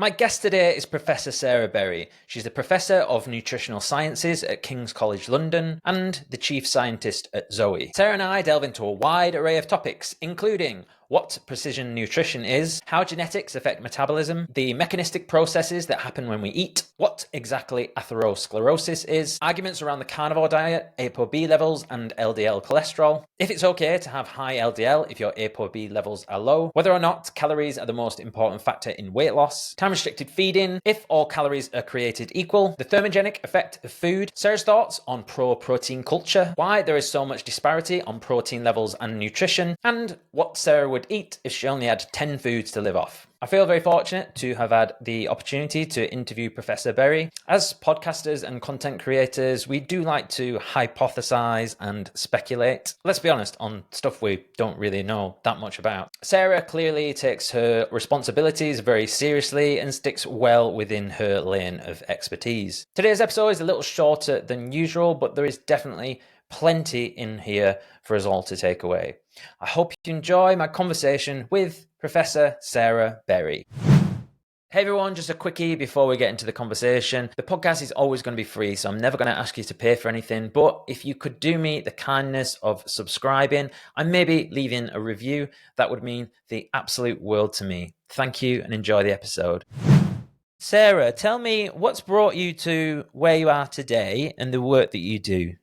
My guest today is Professor Sarah Berry. She's the Professor of Nutritional Sciences at King's College London and the Chief Scientist at Zoe. Sarah and I delve into a wide array of topics, including what precision nutrition is, how genetics affect metabolism, the mechanistic processes that happen when we eat, what exactly atherosclerosis is, arguments around the carnivore diet, Apo B levels and LDL cholesterol, if it's okay to have high LDL if your Apo B levels are low, whether or not calories are the most important factor in weight loss, time-restricted feeding, if all calories are created equal, the thermogenic effect of food, Sarah's thoughts on pro-protein culture, why there is so much disparity on protein levels and nutrition, and what Sarah would eat if she only had 10 foods to live off. I feel very fortunate to have had the opportunity to interview Professor Berry. As podcasters and content creators, we do like to hypothesise and speculate. Let's be honest, on stuff we don't really know that much about. Sarah clearly takes her responsibilities very seriously and sticks well within her lane of expertise. Today's episode is a little shorter than usual, but there is definitely plenty in here for us all to take away. I hope you enjoy my conversation with Professor Sarah Berry. Hey everyone, just a quickie before we get into the conversation. The podcast is always going to be free, so I'm never going to ask you to pay for anything, but if you could do me the kindness of subscribing and maybe leaving a review, that would mean the absolute world to me. Thank you and enjoy the episode. Sarah, tell me what's brought you to where you are today and the work that you do.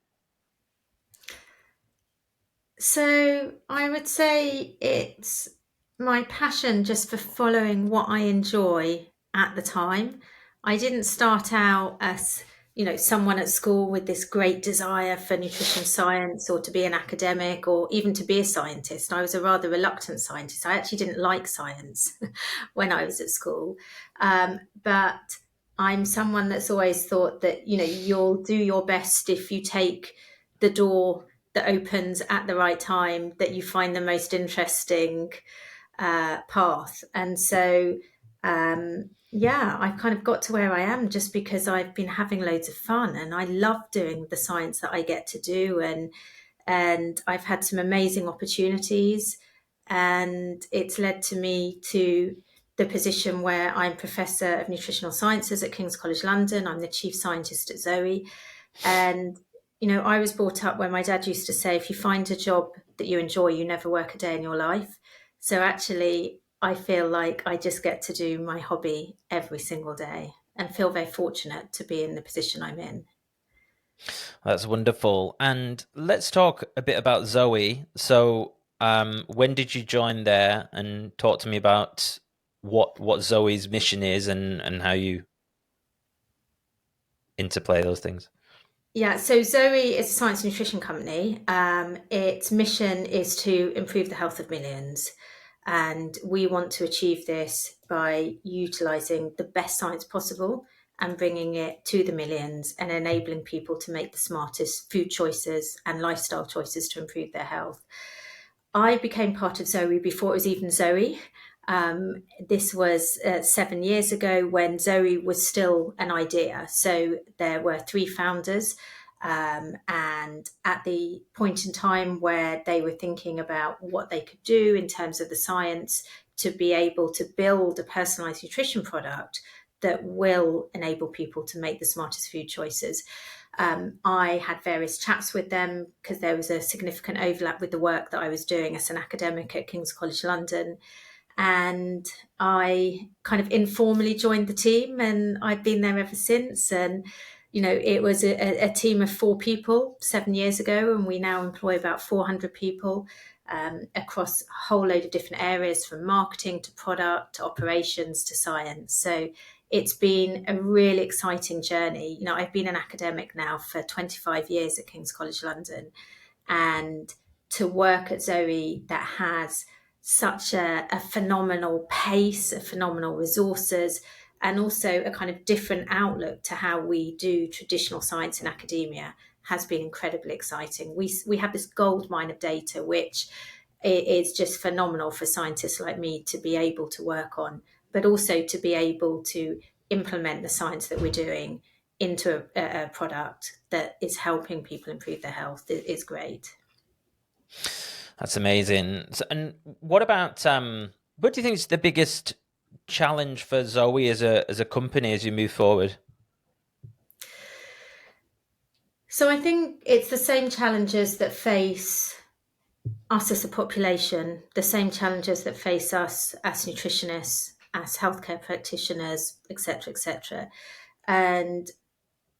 So I would say it's my passion just for following what I enjoy at the time. I didn't start out as, someone at school with this great desire for nutrition science or to be an academic or even to be a scientist. I was a rather reluctant scientist. I actually didn't like science when I was at school. But I'm someone that's always thought that, you'll do your best if you take the door that opens at the right time, that you find the most interesting path. And so, I've kind of got to where I am just because I've been having loads of fun and I love doing the science that I get to do. And I've had some amazing opportunities, and it's led to me to the position where I'm Professor of Nutritional Sciences at King's College London. I'm the Chief Scientist at Zoe. And I was brought up where my dad used to say, if you find a job that you enjoy, you never work a day in your life. So actually, I feel like I just get to do my hobby every single day and feel very fortunate to be in the position I'm in. That's wonderful. And let's talk a bit about Zoe. So, when did you join there? And talk to me about what Zoe's mission is and how you interplay those things. Yeah, so Zoe is a science and nutrition company. Its mission is to improve the health of millions. And we want to achieve this by utilizing the best science possible and bringing it to the millions and enabling people to make the smartest food choices and lifestyle choices to improve their health. I became part of Zoe before it was even Zoe. This was 7 years ago when Zoe was still an idea. So there were three founders. And at the point in time where they were thinking about what they could do in terms of the science to be able to build a personalized nutrition product that will enable people to make the smartest food choices. I had various chats with them because there was a significant overlap with the work that I was doing as an academic at King's College London. And I kind of informally joined the team, and I've been there ever since. And, it was a team of 4 people 7 years ago, and we now employ about 400 people across a whole load of different areas, from marketing to product to operations to science. So it's been a really exciting journey. I've been an academic now for 25 years at King's College London, and to work at Zoe that has such a phenomenal pace, a phenomenal resources, and also a kind of different outlook to how we do traditional science in academia has been incredibly exciting. We have this gold mine of data, which is just phenomenal for scientists like me to be able to work on, but also to be able to implement the science that we're doing into a product that is helping people improve their health. It's great. That's amazing. So, and what about what do you think is the biggest challenge for Zoe as a company as you move forward? So I think it's the same challenges that face us as a population, the same challenges that face us as nutritionists, as healthcare practitioners, etc., etc. And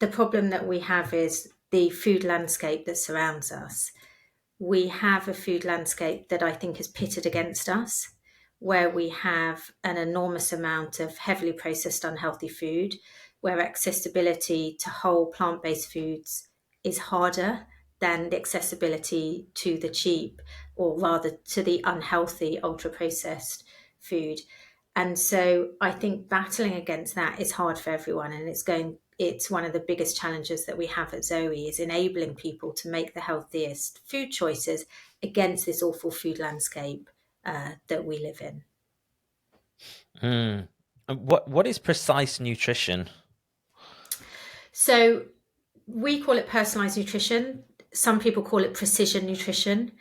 the problem that we have is the food landscape that surrounds us. We have a food landscape that I think is pitted against us, where we have an enormous amount of heavily processed, unhealthy food, where accessibility to whole plant based foods is harder than the accessibility to the cheap, or rather to the unhealthy, ultra processed food. And so I think battling against that is hard for everyone, and it's one of the biggest challenges that we have at Zoe, is enabling people to make the healthiest food choices against this awful food landscape that we live in. Mm. What is precise nutrition? So we call it personalized nutrition. Some people call it precision nutrition.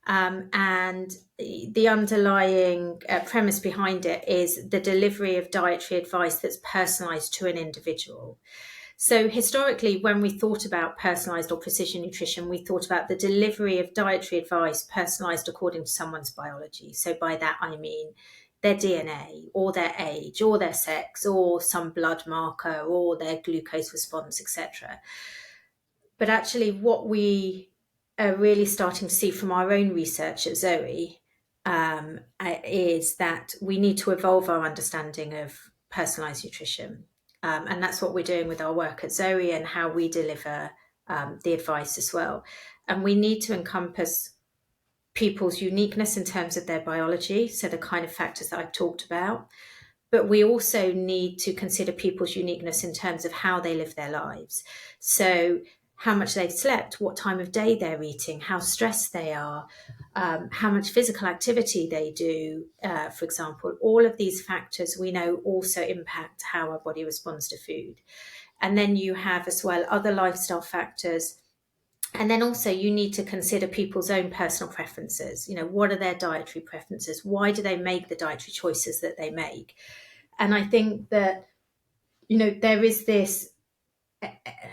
And the underlying premise behind it is the delivery of dietary advice that's personalized to an individual. So historically, when we thought about personalized or precision nutrition, we thought about the delivery of dietary advice personalized according to someone's biology. So by that, I mean their DNA or their age or their sex or some blood marker or their glucose response, etc. But actually, what we are really starting to see from our own research at Zoe is that we need to evolve our understanding of personalized nutrition. And that's what we're doing with our work at Zoe and how we deliver the advice as well. And we need to encompass people's uniqueness in terms of their biology, so the kind of factors that I've talked about. But we also need to consider people's uniqueness in terms of how they live their lives. So, how much they've slept, what time of day they're eating, how stressed they are, how much physical activity they do, for example. All of these factors we know also impact how our body responds to food. And then you have as well other lifestyle factors. And then also you need to consider people's own personal preferences. What are their dietary preferences? Why do they make the dietary choices that they make? And I think that, there is this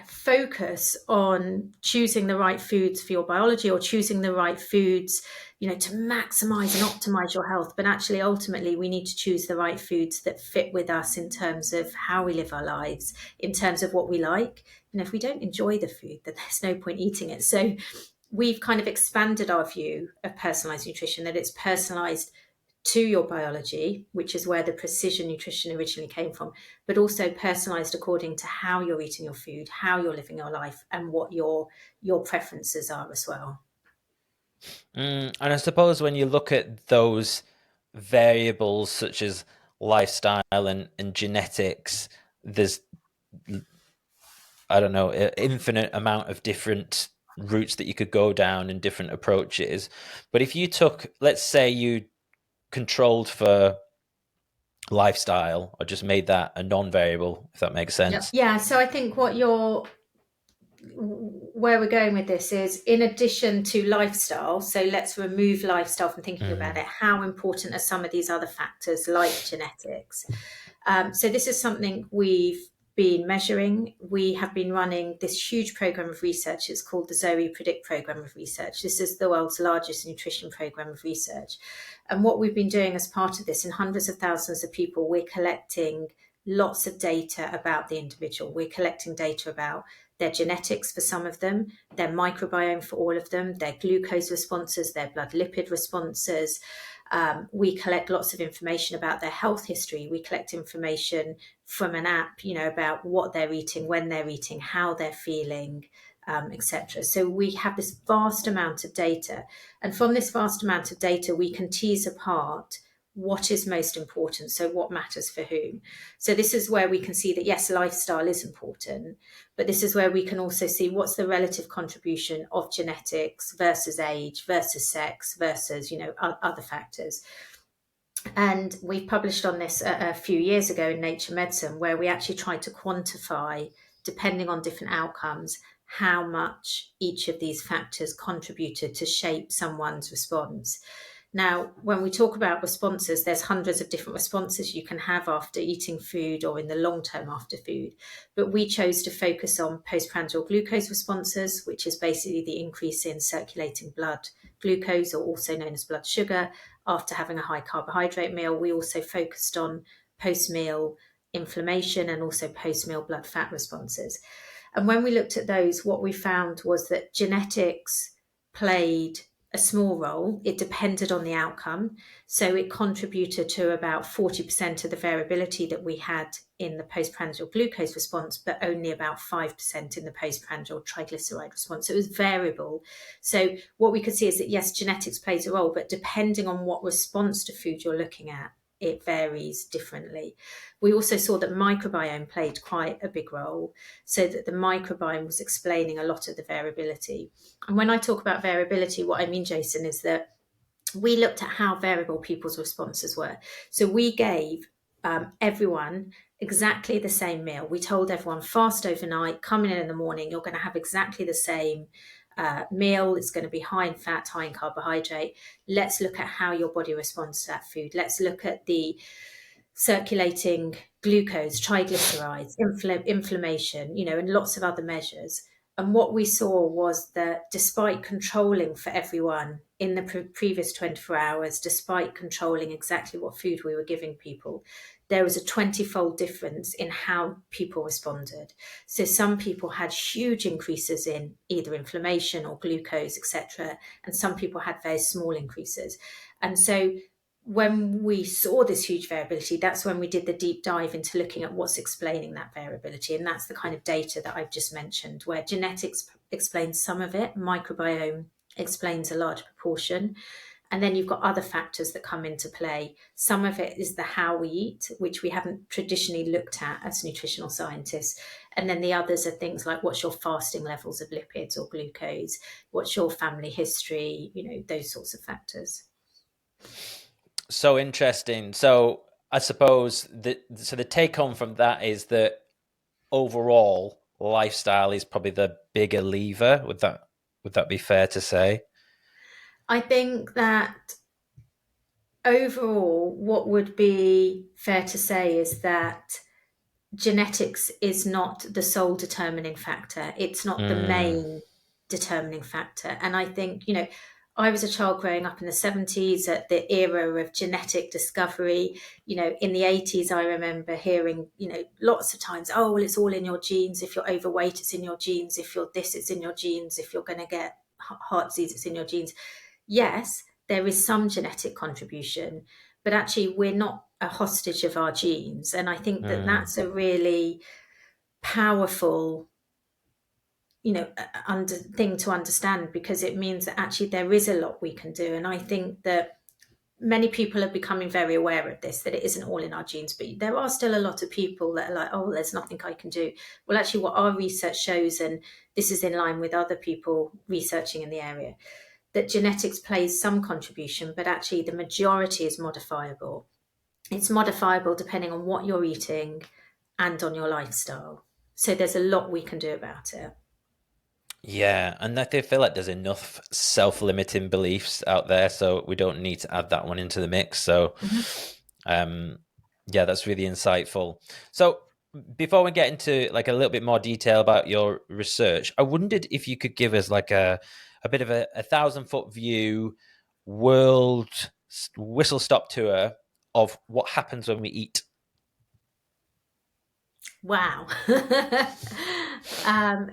focus on choosing the right foods for your biology, or choosing the right foods, to maximize and optimize your health. But actually, ultimately, we need to choose the right foods that fit with us in terms of how we live our lives, in terms of what we like. And if we don't enjoy the food, then there's no point eating it. So we've kind of expanded our view of personalized nutrition, that it's personalized to your biology, which is where the precision nutrition originally came from, but also personalized according to how you're eating your food, how you're living your life, and what your preferences are as well. And I suppose when you look at those variables such as lifestyle and genetics, there's, I don't know, an infinite amount of different routes that you could go down and different approaches. But if you took, let's say you controlled for lifestyle or just made that a non-variable, if that makes sense. Yeah. So I think where we're going with this is, in addition to lifestyle, so let's remove lifestyle from thinking about it, how important are some of these other factors like genetics? So this is something we've been measuring. We have been running this huge program of research. It's called the Zoe Predict program of research. This is the world's largest nutrition program of research. And what we've been doing as part of this, in hundreds of thousands of people, we're collecting lots of data about the individual. We're collecting data about their genetics for some of them, their microbiome for all of them, their glucose responses, their blood lipid responses. We collect lots of information about their health history. We collect information from an app, about what they're eating, when they're eating, how they're feeling, etc. So we have this vast amount of data. And from this vast amount of data, we can tease apart what is most important, so what matters for whom. So this is where we can see that, yes, lifestyle is important, but this is where we can also see what's the relative contribution of genetics versus age versus sex versus, other factors. And we've published on this a few years ago in Nature Medicine, where we actually tried to quantify, depending on different outcomes, how much each of these factors contributed to shape someone's response. Now, when we talk about responses, there's hundreds of different responses you can have after eating food or in the long term after food. But we chose to focus on postprandial glucose responses, which is basically the increase in circulating blood glucose, or also known as blood sugar, after having a high carbohydrate meal. We also focused on post-meal inflammation and also post-meal blood fat responses. And when we looked at those, what we found was that genetics played a small role. It depended on the outcome. So it contributed to about 40% of the variability that we had in the postprandial glucose response, but only about 5% in the postprandial triglyceride response. So it was variable. So what we could see is that, yes, genetics plays a role, but depending on what response to food you're looking at, it varies differently. We also saw that microbiome played quite a big role, so that the microbiome was explaining a lot of the variability. And when I talk about variability, what I mean, Jason, is that we looked at how variable people's responses were. So we gave everyone exactly the same meal. We told everyone, fast overnight, coming in the morning, you're going to have exactly the same meal. It's going to be high in fat, high in carbohydrate. Let's look at how your body responds to that food. Let's look at the circulating glucose, triglycerides, inflammation, and lots of other measures. And what we saw was that despite controlling for everyone in the previous 24 hours, despite controlling exactly what food we were giving people, there was a 20-fold difference in how people responded. So some people had huge increases in either inflammation or glucose, etc. And some people had very small increases. And so when we saw this huge variability, that's when we did the deep dive into looking at what's explaining that variability. And that's the kind of data that I've just mentioned, where genetics explains some of it, microbiome explains a large proportion. And then you've got other factors that come into play. Some of it is the how we eat, which we haven't traditionally looked at as nutritional scientists. And then the others are things like, what's your fasting levels of lipids or glucose? What's your family history? Those sorts of factors. So interesting. So I suppose the take home from that is that overall lifestyle is probably the bigger lever. Would that be fair to say? I think that overall, what would be fair to say is that genetics is not the sole determining factor. It's not the main determining factor. And I think, I was a child growing up in the 70s at the era of genetic discovery. In the 80s, I remember hearing, lots of times, oh, well, it's all in your genes. If you're overweight, it's in your genes. If you're this, it's in your genes. If you're going to get heart disease, it's in your genes. Yes, there is some genetic contribution, but actually we're not a hostage of our genes. And I think that that's a really powerful thing to understand, because it means that actually there is a lot we can do. And I think that many people are becoming very aware of this, that it isn't all in our genes, but there are still a lot of people that are like, oh, there's nothing I can do. Well, actually what our research shows, and this is in line with other people researching in the area, that genetics plays some contribution, but actually the majority is modifiable. It's modifiable depending on what you're eating and on your lifestyle. So there's a lot we can do about it. Yeah, and I feel like there's enough self-limiting beliefs out there, so we don't need to add that one into the mix. So, yeah, that's really insightful. So, before we get into like a little bit more detail about your research, I wondered if you could give us like a bit of a 1,000-foot view, world whistle stop tour of what happens when we eat. Wow.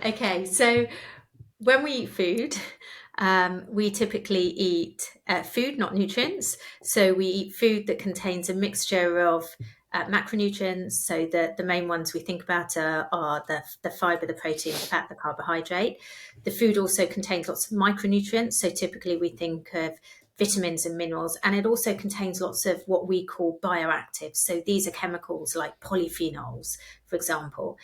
Okay, so when we eat food, we typically eat food, not nutrients. So we eat food that contains a mixture of macronutrients. So the main ones we think about are the fiber, the protein, the fat, the carbohydrate. The food also contains lots of micronutrients. So typically we think of vitamins and minerals, and it also contains lots of what we call bioactives. So these are chemicals like polyphenols, for example.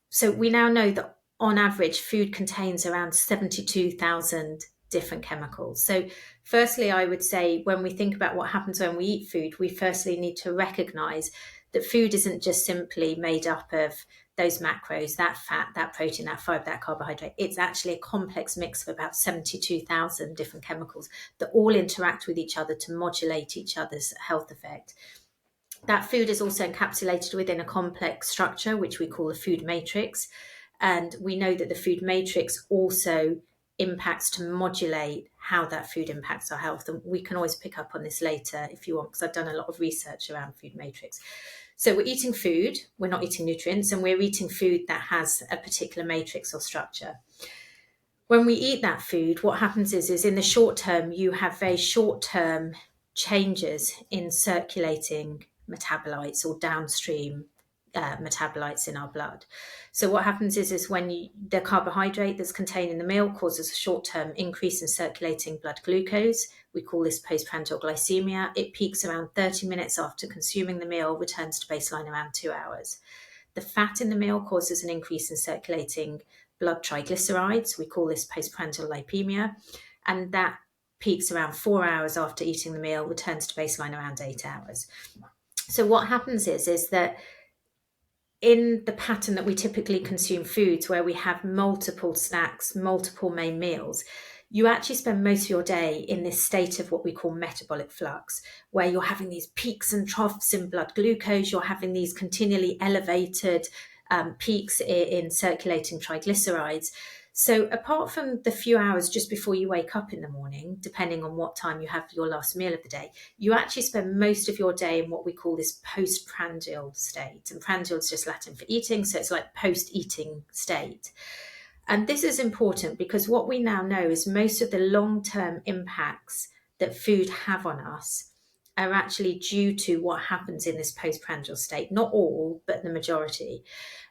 So we now know that on average, food contains around 72,000 different chemicals. So firstly, I would say when we think about what happens when we eat food, we firstly need to recognize that food isn't just simply made up of those macros, that fat, that protein, that fiber, that carbohydrate. It's actually a complex mix of about 72,000 different chemicals that all interact with each other to modulate each other's health effect. That food is also encapsulated within a complex structure, which we call the food matrix. And we know that the food matrix also impacts to modulate how that food impacts our health. And we can always pick up on this later if you want, because I've done a lot of research around food matrix. So we're eating food, we're not eating nutrients, and we're eating food that has a particular matrix or structure. When we eat that food, what happens is in the short term, you have very short-term changes in circulating metabolites or downstream metabolites in our blood. So what happens is when the carbohydrate that's contained in the meal causes a short-term increase in circulating blood glucose. We call this postprandial glycemia. It peaks around 30 minutes after consuming the meal, returns to baseline around 2 hours. The fat in the meal causes an increase in circulating blood triglycerides. We call this postprandial lipemia, and that peaks around 4 hours after eating the meal, returns to baseline around 8 hours. So what happens is that in the pattern that we typically consume foods, where we have multiple snacks, multiple main meals, you actually spend most of your day in this state of what we call metabolic flux, where you're having these peaks and troughs in blood glucose, you're having these continually elevated peaks in circulating triglycerides. So apart from the few hours just before you wake up in the morning, depending on what time you have your last meal of the day, you actually spend most of your day in what we call this postprandial state. And prandial is just Latin for eating, so it's like post-eating state. And this is important because what we now know is most of the long-term impacts that food have on us are actually due to what happens in this postprandial state. Not all, but the majority.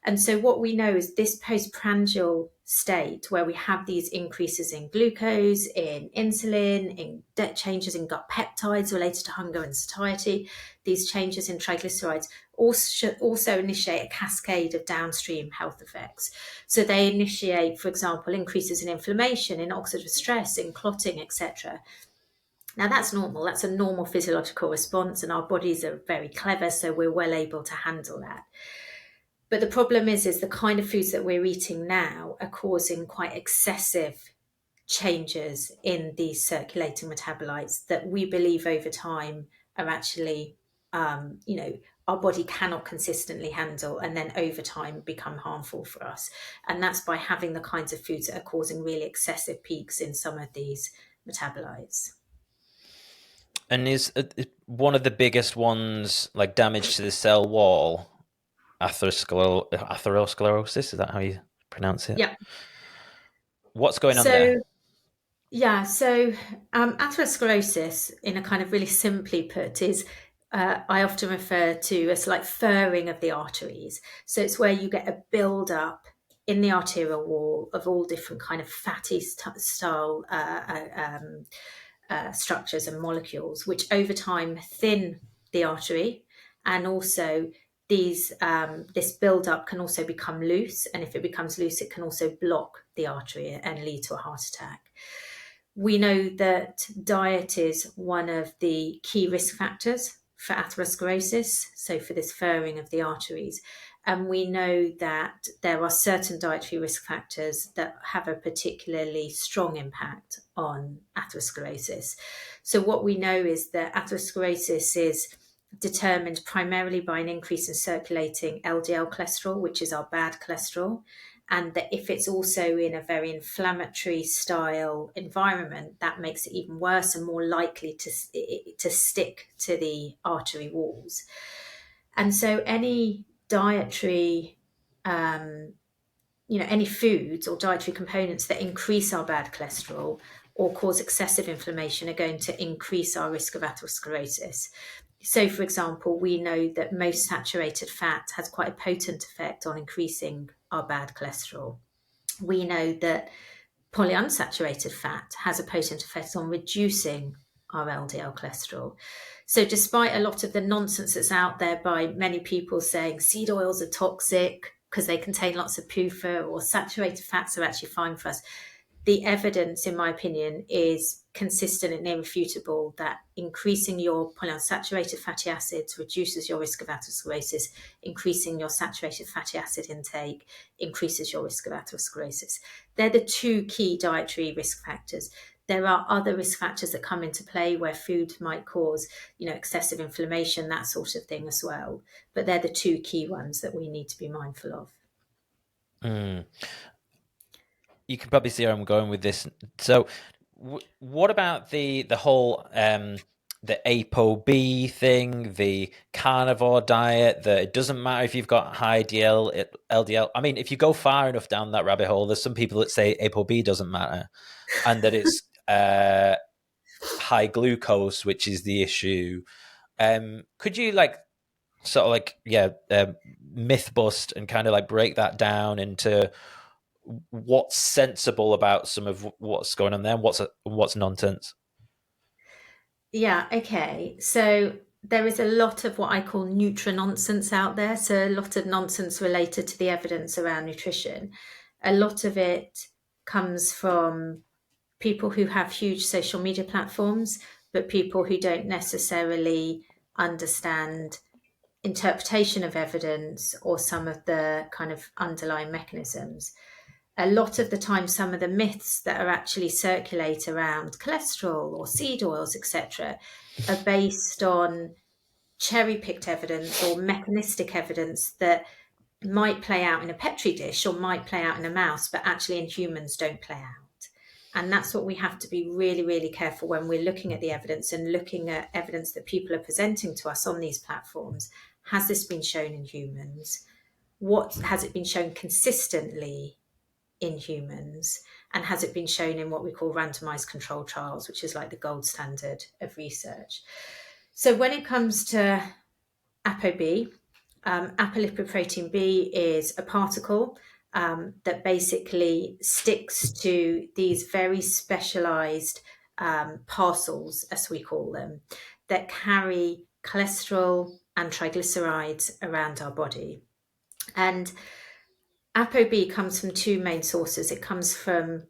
And so what we know is this postprandial state, where we have these increases in glucose, in insulin, in changes in gut peptides related to hunger and satiety, these changes in triglycerides also initiate a cascade of downstream health effects. So they initiate, for example, increases in inflammation, in oxidative stress, in clotting, etc. Now that's normal, that's a normal physiological response, and our bodies are very clever, so we're well able to handle that. But the problem is the kind of foods that we're eating now are causing quite excessive changes in these circulating metabolites that we believe over time are actually, our body cannot consistently handle, and then over time become harmful for us. And that's by having the kinds of foods that are causing really excessive peaks in some of these metabolites. And is one of the biggest ones like damage to the cell wall, atherosclerosis? Is that how you pronounce it? Yeah. What's going on there? Yeah, so atherosclerosis, in a kind of really simply put, is I often refer to as like furring of the arteries. So it's where you get a build up in the arterial wall of all different kind of fatty style structures and molecules, which over time thin the artery, and also this build-up can also become loose, and if it becomes loose, it can also block the artery and lead to a heart attack. We know that diet is one of the key risk factors for atherosclerosis, so for this furring of the arteries. And we know that there are certain dietary risk factors that have a particularly strong impact on atherosclerosis. So what we know is that atherosclerosis is determined primarily by an increase in circulating LDL cholesterol, which is our bad cholesterol, and that if it's also in a very inflammatory style environment, that makes it even worse and more likely to stick to the artery walls. And so any dietary, any foods or dietary components that increase our bad cholesterol or cause excessive inflammation are going to increase our risk of atherosclerosis. So, for example, we know that most saturated fat has quite a potent effect on increasing our bad cholesterol. We know that polyunsaturated fat has a potent effect on reducing our LDL cholesterol. So despite a lot of the nonsense that's out there by many people saying seed oils are toxic because they contain lots of PUFA, or saturated fats are actually fine for us, the evidence, in my opinion, is consistent and irrefutable that increasing your polyunsaturated fatty acids reduces your risk of atherosclerosis, increasing your saturated fatty acid intake increases your risk of atherosclerosis. They're the two key dietary risk factors. There are other risk factors that come into play where food might cause, excessive inflammation, that sort of thing as well. But they're the two key ones that we need to be mindful of. Mm. You can probably see where I'm going with this. So, what about the whole the Apo B thing, the carnivore diet? That it doesn't matter if you've got high LDL. I mean, if you go far enough down that rabbit hole, there's some people that say Apo B doesn't matter, and that it's high glucose, which is the issue. Could you myth bust and kind of like break that down into what's sensible about some of what's going on there, what's nonsense? Yeah, okay. So there is a lot of what I call nutri-nonsense out there. So a lot of nonsense related to the evidence around nutrition. A lot of it comes from people who have huge social media platforms, but people who don't necessarily understand interpretation of evidence or some of the kind of underlying mechanisms. A lot of the time, some of the myths that are actually circulate around cholesterol or seed oils, etc., are based on cherry-picked evidence or mechanistic evidence that might play out in a petri dish or might play out in a mouse, but actually in humans don't play out. And that's what we have to be really, really careful when we're looking at the evidence and looking at evidence that people are presenting to us on these platforms. Has this been shown in humans? What has it been shown consistently in humans? And has it been shown in what we call randomized controlled trials, which is like the gold standard of research? So when it comes to Apo B, apolipoprotein B is a particle that basically sticks to these very specialized parcels, as we call them, that carry cholesterol and triglycerides around our body. And Apo B comes from two main sources. It comes from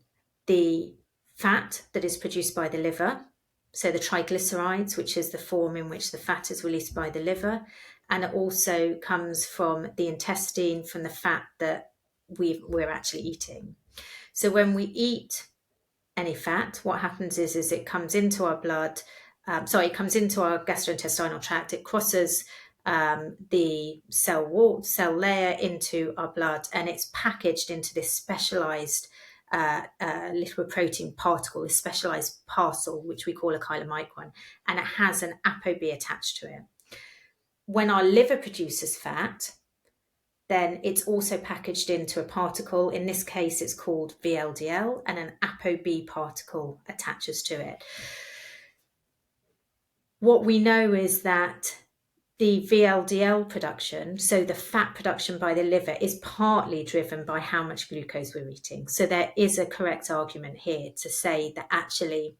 the fat that is produced by the liver, so the triglycerides, which is the form in which the fat is released by the liver, and it also comes from the intestine, from the fat that we're actually eating. So when we eat any fat, what happens is it comes into our blood. It comes into our gastrointestinal tract. It crosses the cell layer into our blood, and it's packaged into this specialized lipoprotein particle, this specialized parcel, which we call a chylomicron, and it has an ApoB attached to it. When our liver produces fat, then it's also packaged into a particle. In this case, it's called VLDL, and an ApoB particle attaches to it. What we know is that the VLDL production, so the fat production by the liver, is partly driven by how much glucose we're eating. So there is a correct argument here to say that actually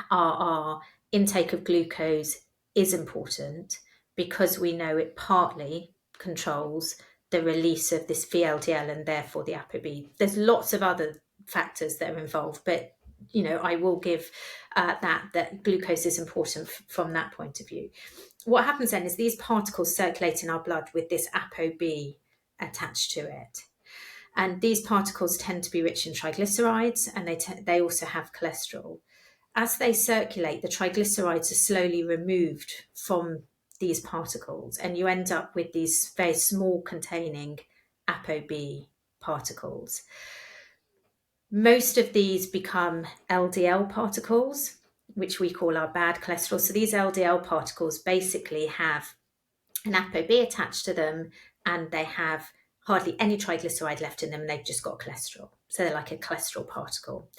our intake of glucose is important because we know it partly controls the release of this VLDL and therefore the ApoB. There's lots of other factors that are involved, but I will give that glucose is important from that point of view. What happens then is these particles circulate in our blood with this ApoB attached to it. And these particles tend to be rich in triglycerides, and they also have cholesterol. As they circulate, the triglycerides are slowly removed from these particles, and you end up with these very small containing ApoB particles. Most of these become LDL particles, which we call our bad cholesterol. So these LDL particles basically have an ApoB attached to them, and they have hardly any triglyceride left in them, and they've just got cholesterol. So they're like a cholesterol particle.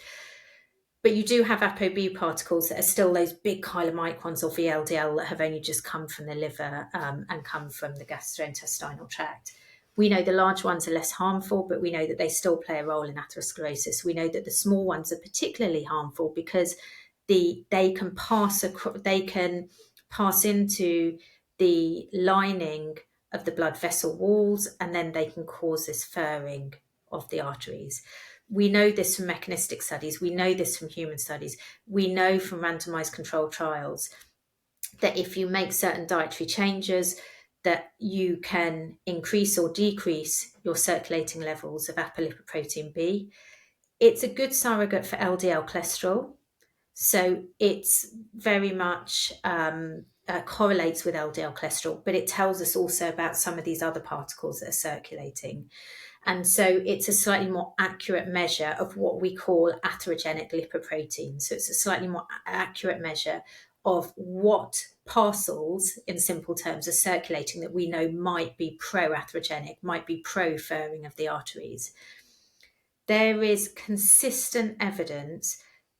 But you do have ApoB particles that are still those big chylomicrons or VLDL that have only just come from the liver and come from the gastrointestinal tract. We know the large ones are less harmful, but we know that they still play a role in atherosclerosis. We know that the small ones are particularly harmful because they can pass into the lining of the blood vessel walls, and then they can cause this furring of the arteries. We know this from mechanistic studies. We know this from human studies. We know from randomized controlled trials that if you make certain dietary changes, that you can increase or decrease your circulating levels of apolipoprotein B. It's a good surrogate for LDL cholesterol. So it's very much correlates with LDL cholesterol, but it tells us also about some of these other particles that are circulating. And so it's a slightly more accurate measure of what we call atherogenic lipoprotein. So it's a slightly more accurate measure of what parcels, in simple terms, are circulating that we know might be pro-atherogenic, might be pro-furring of the arteries. There is consistent evidence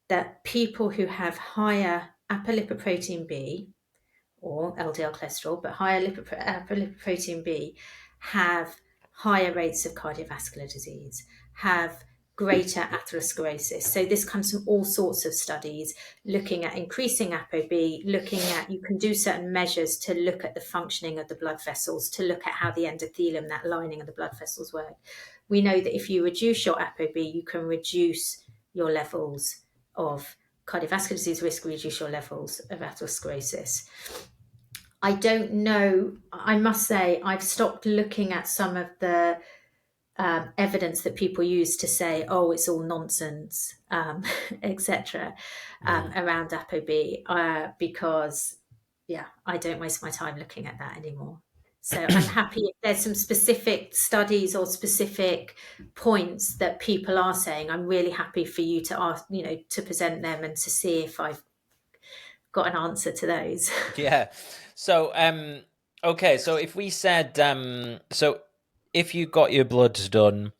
that people who have higher apolipoprotein B or LDL cholesterol, but higher apolipoprotein B, have higher rates of cardiovascular disease, have greater atherosclerosis. So this comes from all sorts of studies looking at increasing ApoB, looking at, you can do certain measures to look at the functioning of the blood vessels, to look at how the endothelium, that lining of the blood vessels work. We know that if you reduce your ApoB, you can reduce your levels of cardiovascular disease risk, reduce your levels of atherosclerosis. I don't know, I must say, I've stopped looking at some of the evidence that people use to say, oh, it's all nonsense, etc., around ApoB, because, yeah, I don't waste my time looking at that anymore. So I'm happy if there's some specific studies or specific points that people are saying. I'm really happy for you to ask, to present them and to see if I've got an answer to those. Yeah. So, okay. So if we said, so if you got your bloods done,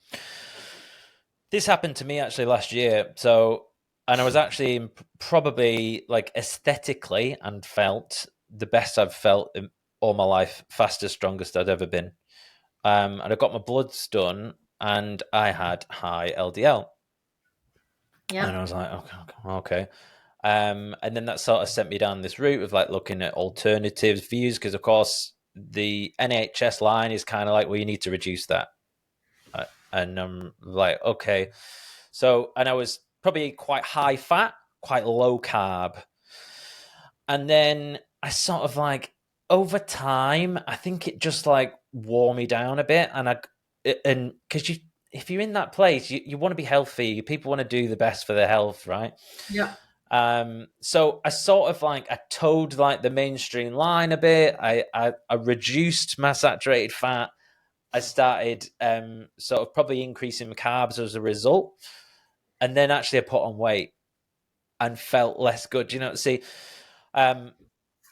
this happened to me actually last year. So, and I was actually probably like aesthetically and felt the best I've felt in all my life, fastest, strongest I'd ever been. And I got my bloods done, and I had high LDL. Yeah. And I was like, okay. And then that sort of sent me down this route of like looking at alternatives, views, because of course the NHS line is kind of like, well, you need to reduce that. And I'm like, okay. So, and I was probably quite high fat, quite low carb. And then I sort of like, over time, I think it just like wore me down a bit. And because if you're in that place, you want to be healthy. People want to do the best for their health, right? Yeah. So I sort of like, I towed like the mainstream line a bit. I reduced my saturated fat. I started sort of probably increasing my carbs as a result. And then actually I put on weight and felt less good. See,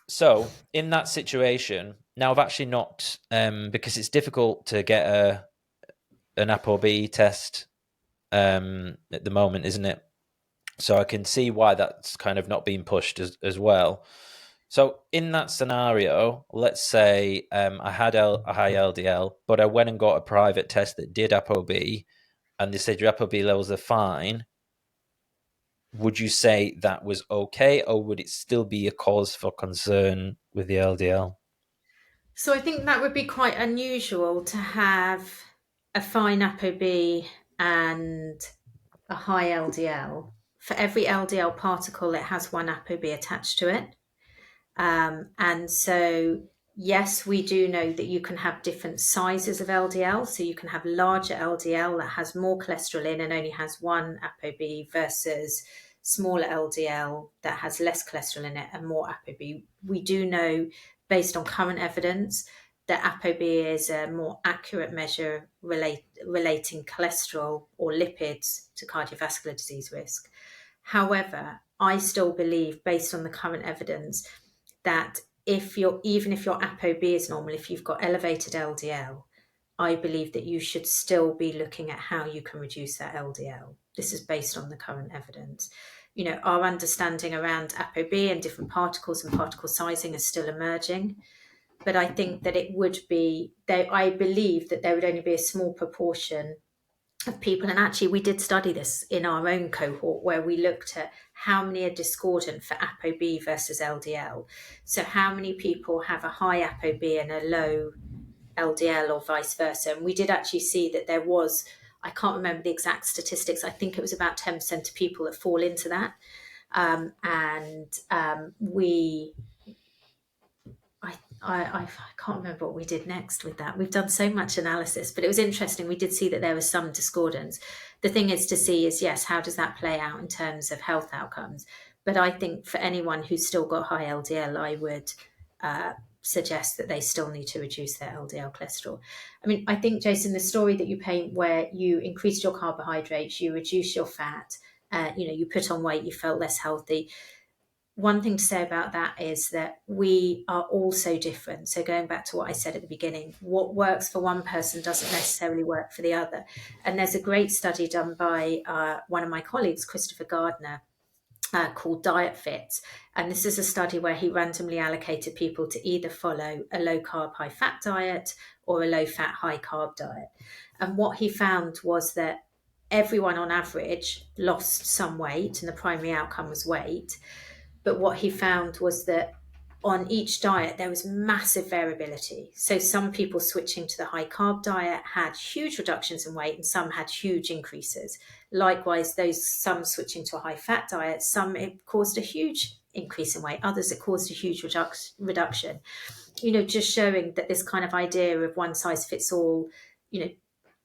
so in that situation, now I've actually not, because it's difficult to get an Apo B test at the moment, isn't it? So I can see why that's kind of not being pushed as well. So in that scenario, let's say I had a high LDL, but I went and got a private test that did Apo B, and they said your Apo B levels are fine. Would you say that was okay, or would it still be a cause for concern with the LDL? So I think that would be quite unusual to have a fine ApoB and a high LDL. For every LDL particle, it has one ApoB attached to it. And so, yes, we do know that you can have different sizes of LDL. So you can have larger LDL that has more cholesterol in and only has one ApoB versus smaller LDL that has less cholesterol in it and more ApoB. We do know, based on current evidence, that ApoB is a more accurate measure relating cholesterol or lipids to cardiovascular disease risk. However, I still believe, based on the current evidence, that even if your ApoB is normal, if you've got elevated LDL, I believe that you should still be looking at how you can reduce that LDL. This is based on the current evidence. Our understanding around ApoB and different particles and particle sizing is still emerging. But I think that it would be, I believe that there would only be a small proportion of people, and actually we did study this in our own cohort where we looked at how many are discordant for ApoB versus LDL. So how many people have a high ApoB and a low LDL or vice versa. And we did actually see that there was, I can't remember the exact statistics. I think it was about 10% of people that fall into that. I can't remember what we did next with that. We've done so much analysis, but it was interesting. We did see that there was some discordance. The thing is to see is, yes, how does that play out in terms of health outcomes? But I think for anyone who's still got high LDL, I would suggest that they still need to reduce their LDL cholesterol. I mean, I think, Jason, the story that you paint where you increased your carbohydrates, you reduce your fat, you put on weight, you felt less healthy. One thing to say about that is that we are all so different. So going back to what I said at the beginning, what works for one person doesn't necessarily work for the other. And there's a great study done by one of my colleagues, Christopher Gardner, called Diet Fit. And this is a study where he randomly allocated people to either follow a low carb, high fat diet or a low fat, high carb diet. And what he found was that everyone on average lost some weight, and the primary outcome was weight. But what he found was that on each diet, there was massive variability. So some people switching to the high carb diet had huge reductions in weight and some had huge increases. Likewise, some switching to a high fat diet, some it caused a huge increase in weight, others it caused a huge reduction. Just showing that this kind of idea of one size fits all,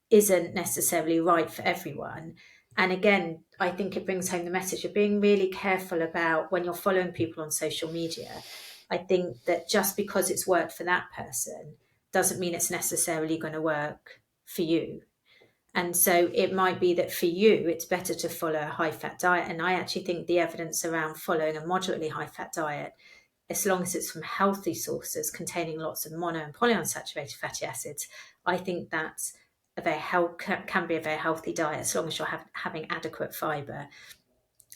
isn't necessarily right for everyone. And again, I think it brings home the message of being really careful about when you're following people on social media. I think that just because it's worked for that person doesn't mean it's necessarily going to work for you. And so it might be that for you, it's better to follow a high fat diet. And I actually think the evidence around following a moderately high fat diet, as long as it's from healthy sources containing lots of mono and polyunsaturated fatty acids, I think that's can be a very healthy diet as long as you're having adequate fiber.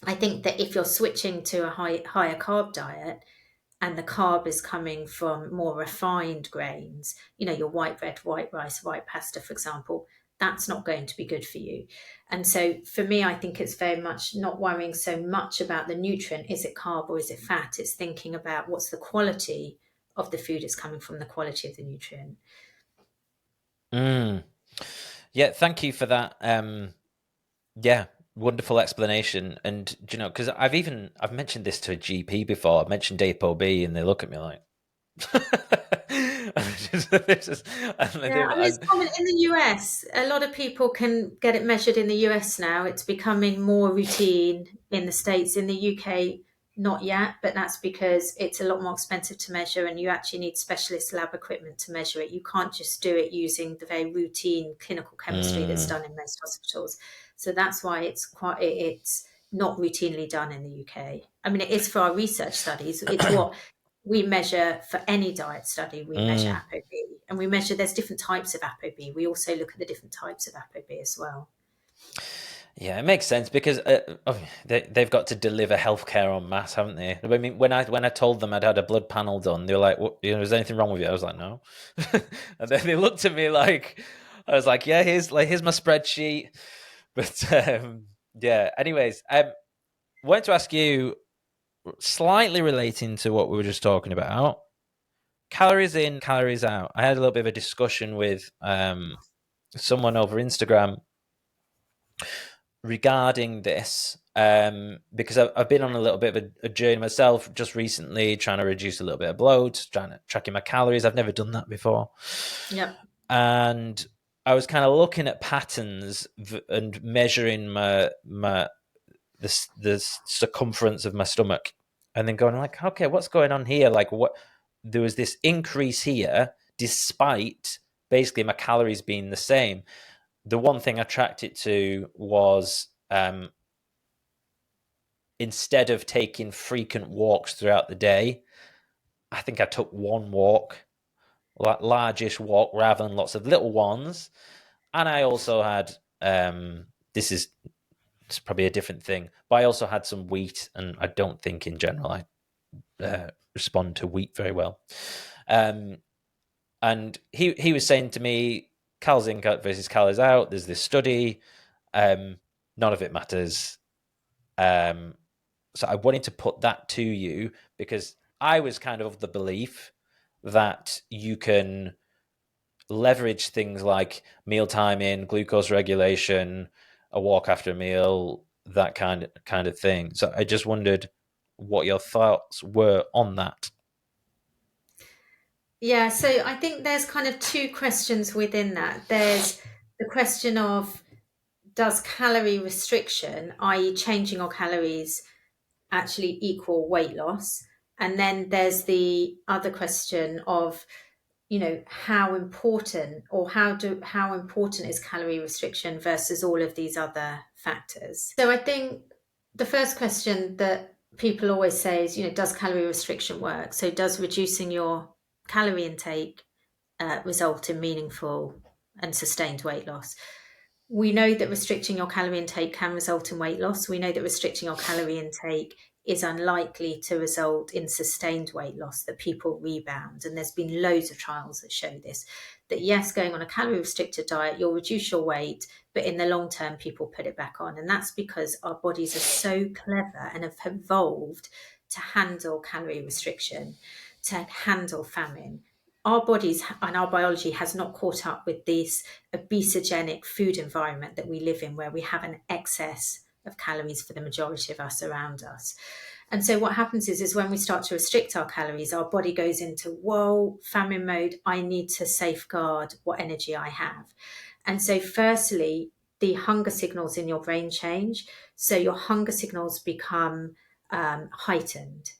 I think that if you're switching to a higher carb diet and the carb is coming from more refined grains, your white bread, white rice, white pasta, for example, that's not going to be good for you. And so for me, I think it's very much not worrying so much about the nutrient. Is it carb or is it fat? It's thinking about what's the quality of the food is coming from, the quality of the nutrient. Yeah, thank you for that. Yeah, wonderful explanation. And because I've mentioned this to a GP before. I've mentioned Apo B, and they look at me like, It's common in the US. A lot of people can get it measured in the US now. It's becoming more routine in the States. In the UK, not yet, but that's because it's a lot more expensive to measure and you actually need specialist lab equipment to measure it. You can't just do it using the very routine clinical chemistry that's done in most hospitals. So that's why it's not routinely done in the UK. I mean, it is for our research studies. It's what we measure for any diet study. We measure Apo B, and we measure there's different types of Apo B. We also look at the different types of Apo B as well. Yeah, it makes sense because they've got to deliver healthcare en masse, haven't they? I mean, when I told them I'd had a blood panel done, they were like, "What? Is there anything wrong with you?" I was like, "No," and then they looked at me like, I was like, "Yeah, here's my spreadsheet." But yeah. Anyways, I wanted to ask you, slightly relating to what we were just talking about, calories in, calories out. I had a little bit of a discussion with someone over Instagram regarding this, because I've been on a little bit of a journey myself just recently, trying to reduce a little bit of bloat, tracking my calories. I've never done that before. Yeah. And I was kind of looking at patterns and measuring the circumference of my stomach, and then going like, okay, what's going on here? Like, what? There was this increase here, despite basically my calories being the same. The one thing I tracked it to was instead of taking frequent walks throughout the day, I think I took one walk, largish walk, rather than lots of little ones. And I also had it's probably a different thing, but I also had some wheat, and I don't think in general I respond to wheat very well. And he was saying to me, calories in versus calories out. There's this study. None of it matters. So I wanted to put that to you because I was kind of the belief that you can leverage things like meal timing, glucose regulation, a walk after a meal, that kind of thing. So I just wondered what your thoughts were on that. Yeah, so I think there's kind of two questions within that. There's the question of, does calorie restriction, i.e., changing your calories, actually equal weight loss? And then there's the other question of, how important, or how important is calorie restriction versus all of these other factors? So I think the first question that people always say is, does calorie restriction work? So does reducing your calorie intake result in meaningful and sustained weight loss? We know that restricting your calorie intake can result in weight loss. We know that restricting your calorie intake is unlikely to result in sustained weight loss, that people rebound. And there's been loads of trials that show this, that yes, going on a calorie restricted diet, you'll reduce your weight, but in the long term, people put it back on. And that's because our bodies are so clever and have evolved to handle calorie restriction, to handle famine. Our bodies and our biology has not caught up with this obesogenic food environment that we live in, where we have an excess of calories for the majority of us around us. And so what happens is when we start to restrict our calories, our body goes into, whoa, famine mode. I need to safeguard what energy I have. And so firstly, the hunger signals in your brain change. So your hunger signals become heightened.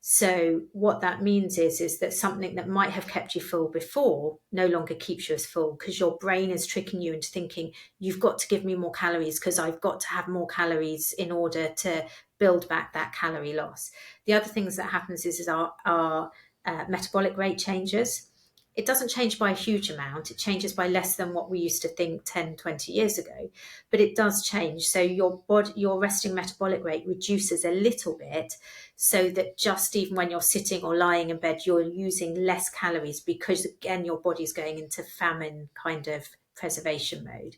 So what that means is that something that might have kept you full before no longer keeps you as full, because your brain is tricking you into thinking, you've got to give me more calories because I've got to have more calories in order to build back that calorie loss. The other things that happens is our metabolic rate changes. It doesn't change by a huge amount. It changes by less than what we used to think 10, 20 years ago, but it does change. So your resting metabolic rate reduces a little bit, so that just even when you're sitting or lying in bed, you're using less calories, because again, your body's going into famine kind of preservation mode.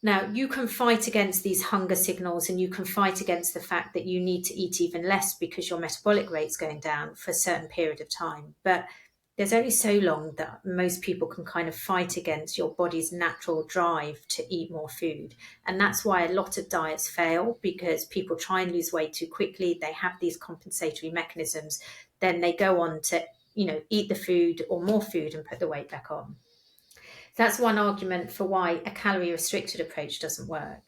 Now, you can fight against these hunger signals, and you can fight against the fact that you need to eat even less because your metabolic rate's going down for a certain period of time. But there's only so long that most people can kind of fight against your body's natural drive to eat more food. And that's why a lot of diets fail, because people try and lose weight too quickly. They have these compensatory mechanisms. Then they go on to, eat the food or more food and put the weight back on. That's one argument for why a calorie restricted approach doesn't work.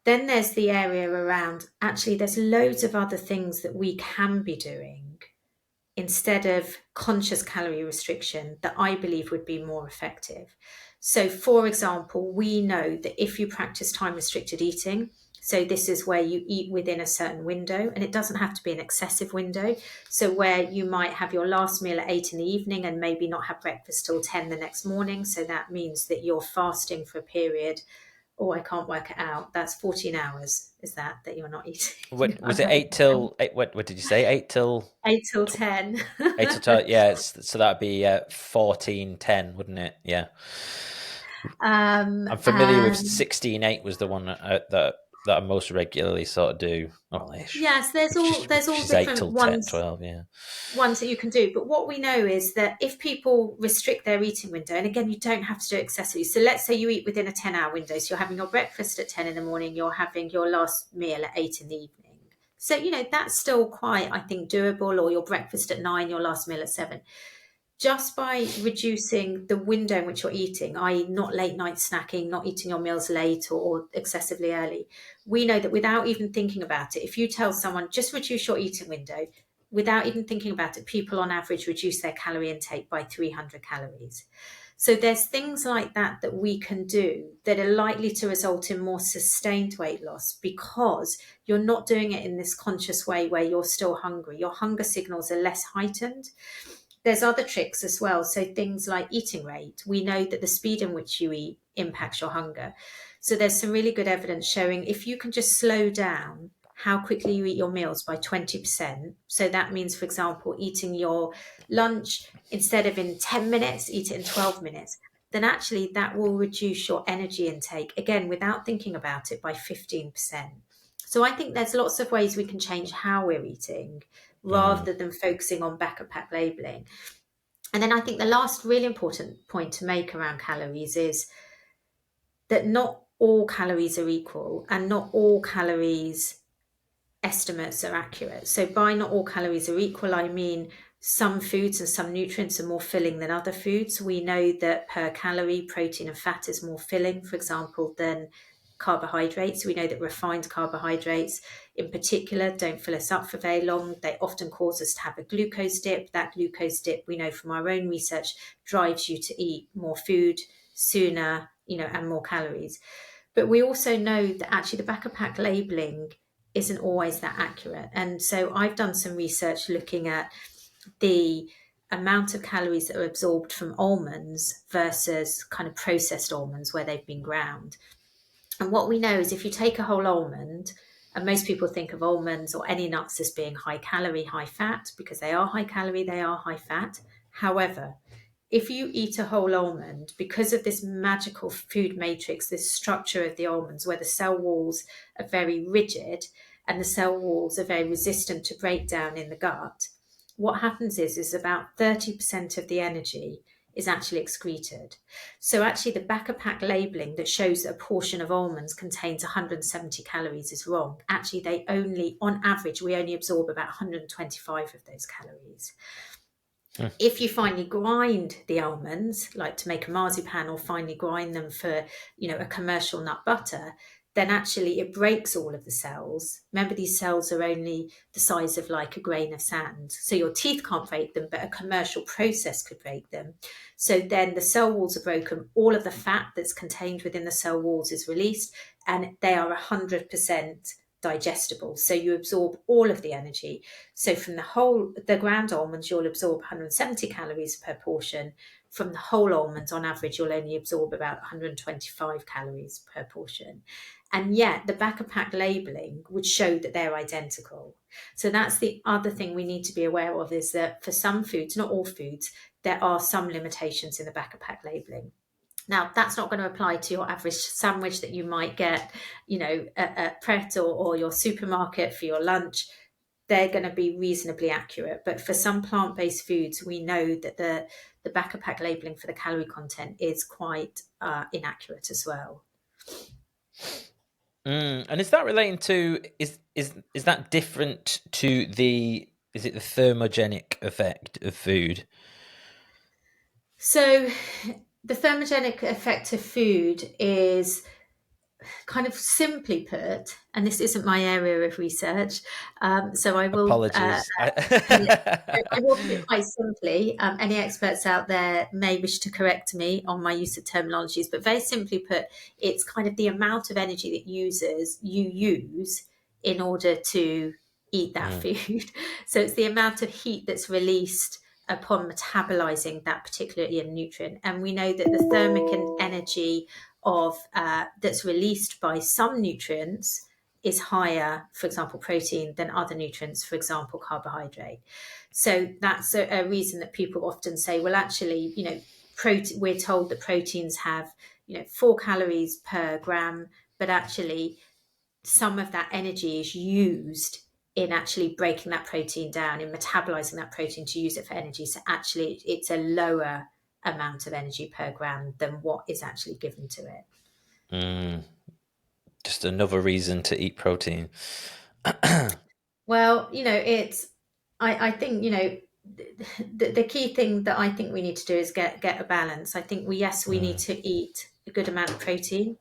Then there's the area around, actually, there's loads of other things that we can be doing instead of conscious calorie restriction that I believe would be more effective. So, for example, we know that if you practice time restricted eating, so this is where you eat within a certain window, and it doesn't have to be an excessive window. So where you might have your last meal at 8 in the evening and maybe not have breakfast till 10 the next morning. So that means that you're fasting for a period. Oh, I can't work it out. That's 14 hours. Is that you're not eating? What was it? Eight till eight? What did you say? 8 till 10. 8 till 10? Yeah, so that'd be 14:10, wouldn't it? Yeah. I'm familiar with And 16:8 was the one that I most regularly sort of do. Oh, yes, there's all which is 8 different till 10, ones 12, yeah. ones that you can do. But what we know is that if people restrict their eating window, and again, you don't have to do it excessively. So let's say you eat within a 10-hour window. So you're having your breakfast at 10 in the morning, you're having your last meal at 8 in the evening. So, that's still quite, I think, doable. Or your breakfast at 9, your last meal at 7. Just by reducing the window in which you're eating, i.e., not late night snacking, not eating your meals late or excessively early, we know that without even thinking about it, if you tell someone just reduce your eating window, without even thinking about it, people on average reduce their calorie intake by 300 calories. So there's things like that we can do that are likely to result in more sustained weight loss, because you're not doing it in this conscious way where you're still hungry. Your hunger signals are less heightened. There's other tricks as well. So things like eating rate. We know that the speed in which you eat impacts your hunger. So there's some really good evidence showing if you can just slow down how quickly you eat your meals by 20%. So that means, for example, eating your lunch, instead of in 10 minutes, eat it in 12 minutes. Then actually that will reduce your energy intake, again, without thinking about it, by 15%. So I think there's lots of ways we can change how we're eating rather than focusing on back of pack labeling. And then I think the last really important point to make around calories is that not all calories are equal, and not all calories estimates are accurate. So by not all calories are equal, I mean some foods and some nutrients are more filling than other foods. We know that per calorie, protein and fat is more filling, for example, than carbohydrates. We know that refined carbohydrates in particular don't fill us up for very long. They often cause us to have a glucose dip. That glucose dip, we know from our own research, drives you to eat more food sooner, and more calories. But we also know that actually the back of pack labeling isn't always that accurate. And so I've done some research looking at the amount of calories that are absorbed from almonds versus kind of processed almonds where they've been ground. And what we know is if you take a whole almond, and most people think of almonds or any nuts as being high calorie, high fat, because they are high calorie, they are high fat. However, if you eat a whole almond, because of this magical food matrix, this structure of the almonds, where the cell walls are very rigid and the cell walls are very resistant to breakdown in the gut, what happens is about 30% of the energy is actually excreted. So actually the back of pack labeling that shows that a portion of almonds contains 170 calories is wrong. Actually, on average, we only absorb about 125 of those calories. If you finely grind the almonds, like to make a marzipan, or finely grind them for, a commercial nut butter, then actually it breaks all of the cells. Remember, these cells are only the size of like a grain of sand. So your teeth can't break them, but a commercial process could break them. So then the cell walls are broken. All of the fat that's contained within the cell walls is released, and they are 100% digestible. So you absorb all of the energy. So from the ground almonds, you'll absorb 170 calories per portion. From the whole almonds, on average, you'll only absorb about 125 calories per portion. And yet the back of pack labeling would show that they're identical. So that's the other thing we need to be aware of, is that for some foods, not all foods, there are some limitations in the back of pack labeling. Now, that's not going to apply to your average sandwich that you might get, at Pret or your supermarket for your lunch. They're going to be reasonably accurate. But for some plant-based foods, we know that the back of pack labeling for the calorie content is quite inaccurate as well. And is that relating to is that different to the thermogenic effect of food? So the thermogenic effect of food is kind of simply put, and this isn't my area of research, so I will Apologies. I will put it quite simply. Any experts out there may wish to correct me on my use of terminologies, but very simply put, it's kind of the amount of energy that you use in order to eat that food. So it's the amount of heat that's released upon metabolizing that particular nutrient. And we know that the thermic energy of that's released by some nutrients is higher, for example, protein, than other nutrients, for example, carbohydrate. So that's a reason that people often say, well, actually, we're told that proteins have, 4 calories per gram, but actually some of that energy is used in actually breaking that protein down, in metabolizing that protein to use it for energy. So actually it's a lower amount of energy per gram than what is actually given to it. Just another reason to eat protein. Well, I think, the key thing that I think we need to do is get a balance. I think we need to eat a good amount of protein.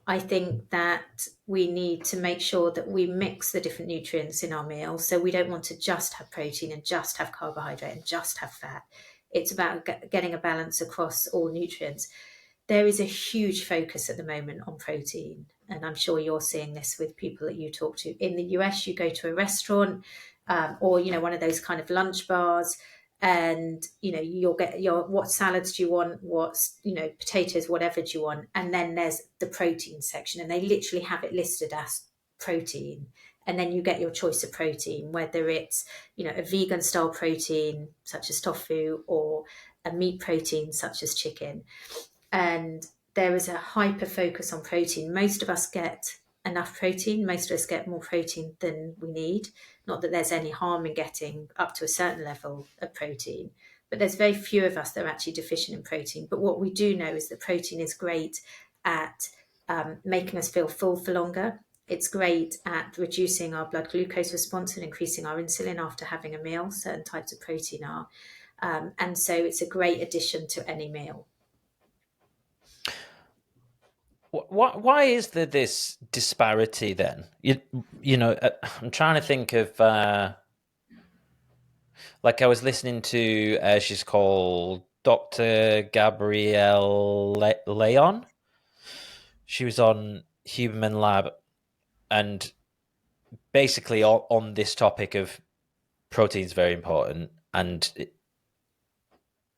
I think that we need to make sure that we mix the different nutrients in our meal. So we don't want to just have protein and just have carbohydrate and just have fat. It's about getting a balance across all nutrients. There is a huge focus at the moment on protein, and I'm sure you're seeing this with people that you talk to. In the US, you go to a restaurant or one of those kind of lunch bars, and you'll get what salads do you want, what's potatoes, whatever do you want, and then there's the protein section, and they literally have it listed as protein, and then you get your choice of protein, whether it's a vegan style protein such as tofu, or a meat protein such as chicken. And there is a hyper focus on protein. Most of us get enough protein. Most of us get more protein than we need. Not that there's any harm in getting up to a certain level of protein, but there's very few of us that are actually deficient in protein. But what we do know is that protein is great at making us feel full for longer. It's great at reducing our blood glucose response and increasing our insulin after having a meal. Certain types of protein are. And so it's a great addition to any meal. Why is there this disparity then? I'm trying to think of like I was listening to she's called Dr. Gabrielle Leon. She was on Human Lab, and basically on this topic of protein is very important, and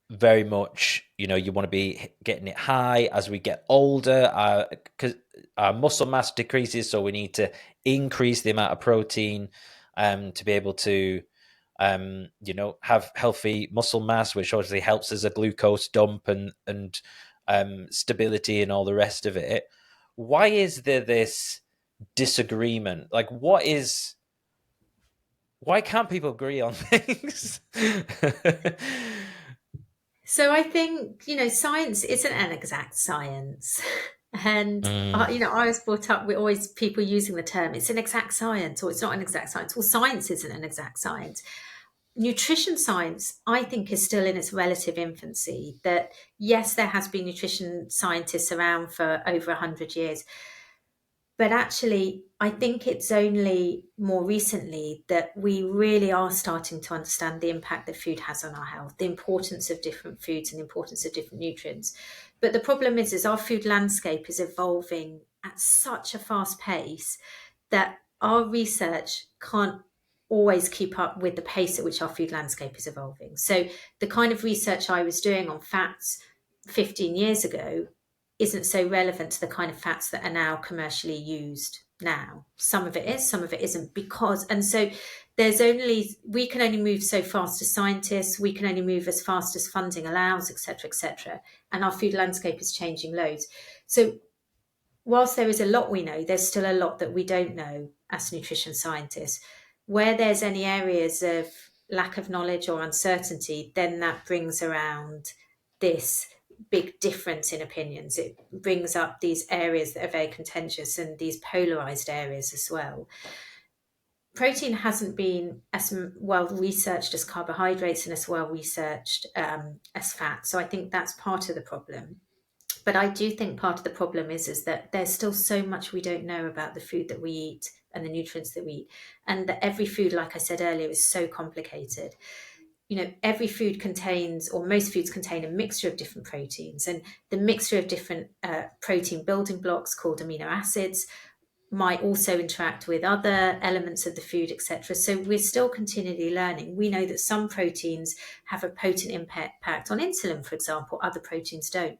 very much, you want to be getting it high as we get older, because our muscle mass decreases, so we need to increase the amount of protein to be able to have healthy muscle mass, which obviously helps as a glucose dump and stability and all the rest of it. Why is there this disagreement? Like, why can't people agree on things? So I think, science isn't an exact science. And, I was brought up with always people using the term, it's an exact science, or it's not an exact science. Well, science isn't an exact science. Nutrition science, I think, is still in its relative infancy. That, yes, there has been nutrition scientists around for over 100 years. But actually, I think it's only more recently that we really are starting to understand the impact that food has on our health, the importance of different foods and the importance of different nutrients. But the problem is our food landscape is evolving at such a fast pace that our research can't always keep up with the pace at which our food landscape is evolving. So the kind of research I was doing on fats 15 years ago isn't so relevant to the kind of fats that are now commercially used now. Some of it is, some of it isn't, because, and so we can only move so fast as scientists, we can only move as fast as funding allows, etc., and our food landscape is changing loads. So whilst there is a lot we know, there's still a lot that we don't know as nutrition scientists. Where there's any areas of lack of knowledge or uncertainty, then that brings around this big difference in opinions. It brings up these areas that are very contentious and these polarized areas as well. Protein hasn't been as well researched as carbohydrates and as well researched as fat. So I think that's part of the problem. But I do think part of the problem is that there's still so much we don't know about the food that we eat and the nutrients that we eat. And that every food, like I said earlier, is so complicated. Every food contains, or most foods contain, a mixture of different proteins, and the mixture of different protein building blocks called amino acids might also interact with other elements of the food, etc. So we're still continually learning. We know that some proteins have a potent impact on insulin, for example, other proteins don't.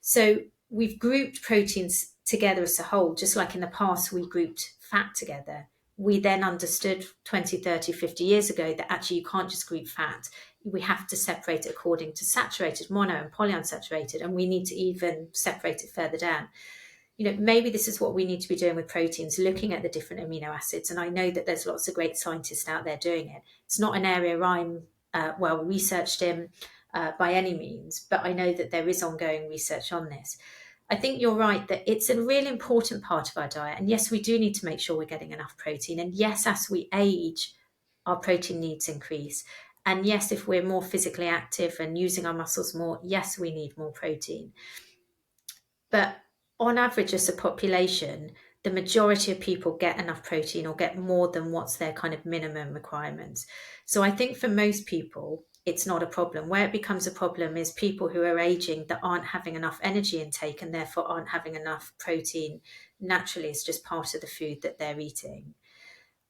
So we've grouped proteins together as a whole, just like in the past we grouped fat together. We then understood 20, 30, 50 years ago that actually you can't just group fat. We have to separate it according to saturated, mono and polyunsaturated, and we need to even separate it further down. Maybe this is what we need to be doing with proteins, looking at the different amino acids. And I know that there's lots of great scientists out there doing it. It's not an area I'm well researched in by any means, but I know that there is ongoing research on this. I think you're right that it's a really important part of our diet. And yes, we do need to make sure we're getting enough protein. And yes, as we age, our protein needs increase. And yes, if we're more physically active and using our muscles more, yes, we need more protein. But on average, as a population, the majority of people get enough protein or get more than what's their kind of minimum requirements. So I think for most people, it's not a problem. Where it becomes a problem is people who are aging that aren't having enough energy intake and therefore aren't having enough protein naturally. It's just part of the food that they're eating.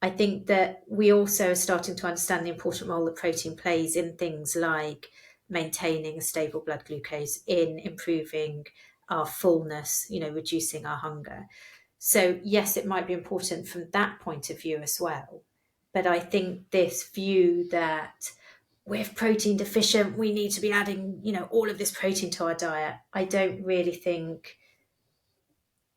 I think that we also are starting to understand the important role that protein plays in things like maintaining a stable blood glucose, in improving our fullness, reducing our hunger. So yes, it might be important from that point of view as well. But I think this view that we're protein deficient, we need to be adding, all of this protein to our diet, I don't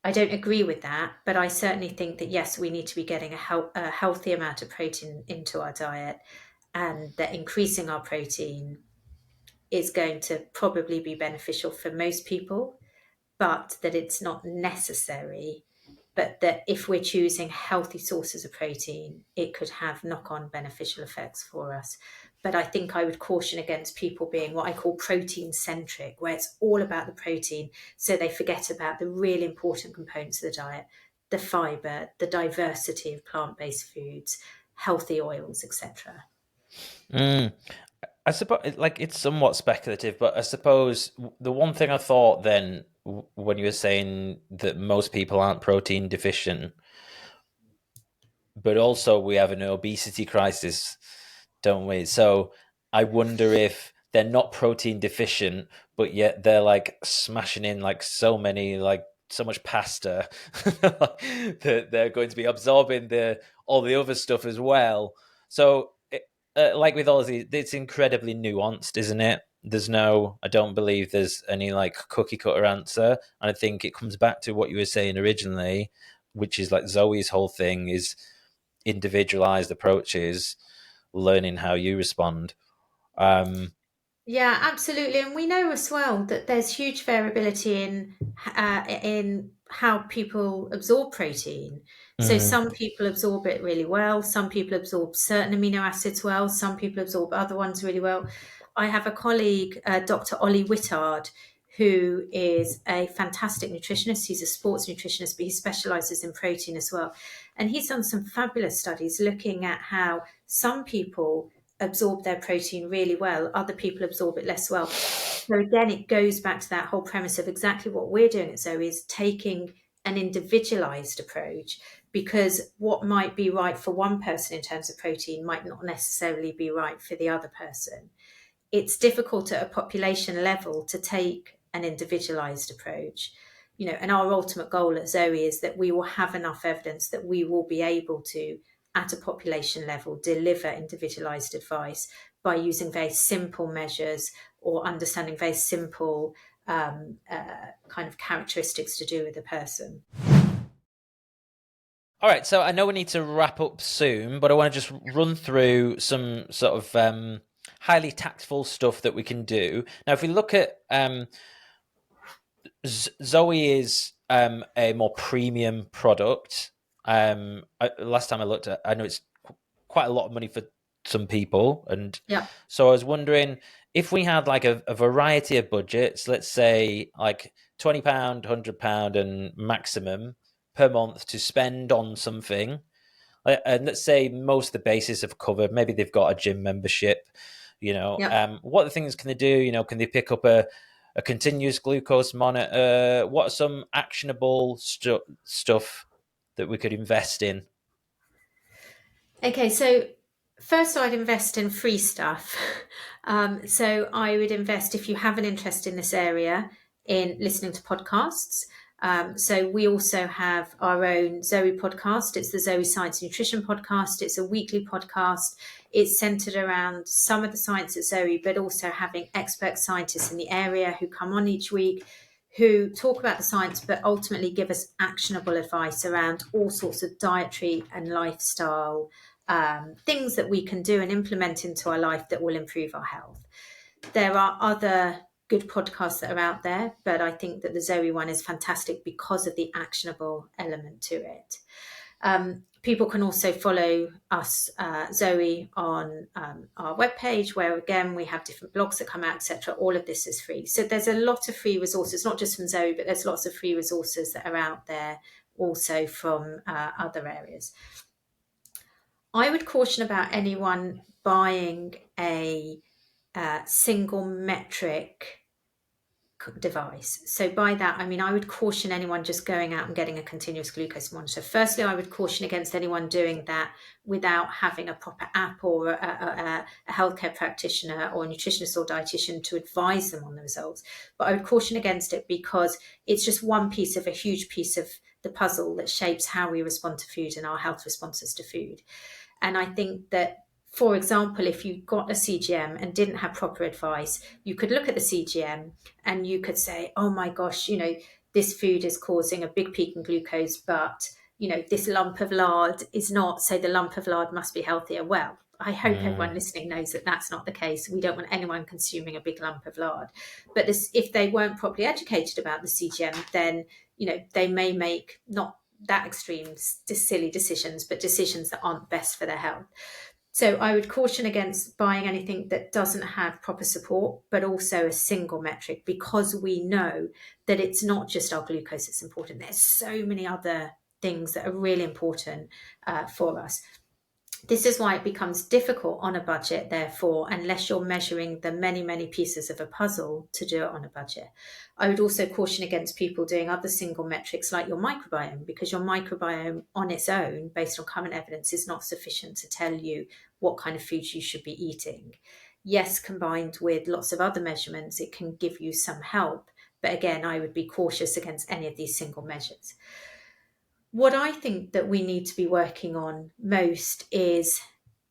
agree with that, but I certainly think that, yes, we need to be getting a healthy amount of protein into our diet, and that increasing our protein is going to probably be beneficial for most people, but that it's not necessary. But that if we're choosing healthy sources of protein, it could have knock-on beneficial effects for us. But I think I would caution against people being what I call protein centric, where it's all about the protein, so they forget about the really important components of the diet, the fiber, the diversity of plant-based foods, healthy oils, etc. I suppose, like, it's somewhat speculative, but I suppose the one thing I thought then when you were saying that most people aren't protein deficient, but also we have an obesity crisis, don't we? So I wonder if they're not protein deficient, but yet they're like smashing in like so many, like so much pasta that they're going to be absorbing all the other stuff as well. So like with all of these, it's incredibly nuanced, isn't it? I don't believe there's any like cookie cutter answer. And I think it comes back to what you were saying originally, which is like Zoe's whole thing is individualized approaches, learning how you respond. Yeah, absolutely. And we know as well that there's huge variability in how people absorb protein. So Mm, some people absorb it really well, some people absorb certain amino acids well, some people absorb other ones really well. I have a colleague, Dr. Ollie Whittard, who is a fantastic nutritionist. He's a sports nutritionist, but he specializes in protein as well. And he's done some fabulous studies looking at how some people absorb their protein really well, other people absorb it less well. So again, it goes back to that whole premise of exactly what we're doing at Zoe, is taking an individualized approach, because what might be right for one person in terms of protein might not necessarily be right for the other person. It's difficult at a population level to take an individualized approach. And our ultimate goal at Zoe is that we will have enough evidence that we will be able to, at a population level, deliver individualized advice by using very simple measures or understanding very simple kind of characteristics to do with the person. all right, so I know we need to wrap up soon, but I want to just run through some sort of highly tactful stuff that we can do. Now, if we look at Zoe is a more premium product. Last time I looked at, I know it's quite a lot of money for some people, and Yeah. so I was wondering if we had like a variety of budgets, let's say like £20, £100, and maximum per month to spend on something. And let's say most of the bases have covered. Maybe they've got a gym membership. Yeah. What things can they do? Can they pick up a continuous glucose monitor? What are some actionable stuff that we could invest in? Okay, so first I'd invest in free stuff. So I would invest, if you have an interest in this area, in listening to podcasts. So we also have our own Zoe podcast. It's the Zoe Science Nutrition podcast. It's a weekly podcast. It's centered around some of the science at Zoe, but also having expert scientists in the area who come on each week, who talk about the science, but ultimately give us actionable advice around all sorts of dietary and lifestyle things that we can do and implement into our life that will improve our health. There are other good podcasts that are out there, but I think that the Zoe one is fantastic because of the actionable element to it. People can also follow us, Zoe, on our webpage, where again we have different blogs that come out, etc. All of this is free. So there's a lot of free resources, not just from Zoe, but there's lots of free resources that are out there also from other areas. I would caution about anyone buying a single metric device. So by that, I mean, I would caution anyone just going out and getting a continuous glucose monitor. Firstly, I would caution against anyone doing that without having a proper app or a healthcare practitioner or a nutritionist or dietitian to advise them on the results. But I would caution against it because it's just one piece of a huge piece of the puzzle that shapes how we respond to food and our health responses to food. And I think that, for example, if you got a CGM and didn't have proper advice, you could look at the CGM and you could say, oh my gosh, this food is causing a big peak in glucose, but, this lump of lard is not, so the lump of lard must be healthier. Well, I hope everyone listening knows that that's not the case. We don't want anyone consuming a big lump of lard. But if they weren't properly educated about the CGM, then they may make not that extreme, silly decisions, but decisions that aren't best for their health. So I would caution against buying anything that doesn't have proper support, but also a single metric, because we know that it's not just our glucose that's important. There's so many other things that are really important for us. This is why it becomes difficult on a budget, therefore, unless you're measuring the many, many pieces of a puzzle to do it on a budget. I would also caution against people doing other single metrics like your microbiome, because your microbiome on its own, based on current evidence, is not sufficient to tell you what kind of foods you should be eating. Yes, combined with lots of other measurements, it can give you some help. But again, I would be cautious against any of these single measures. What I think that we need to be working on most is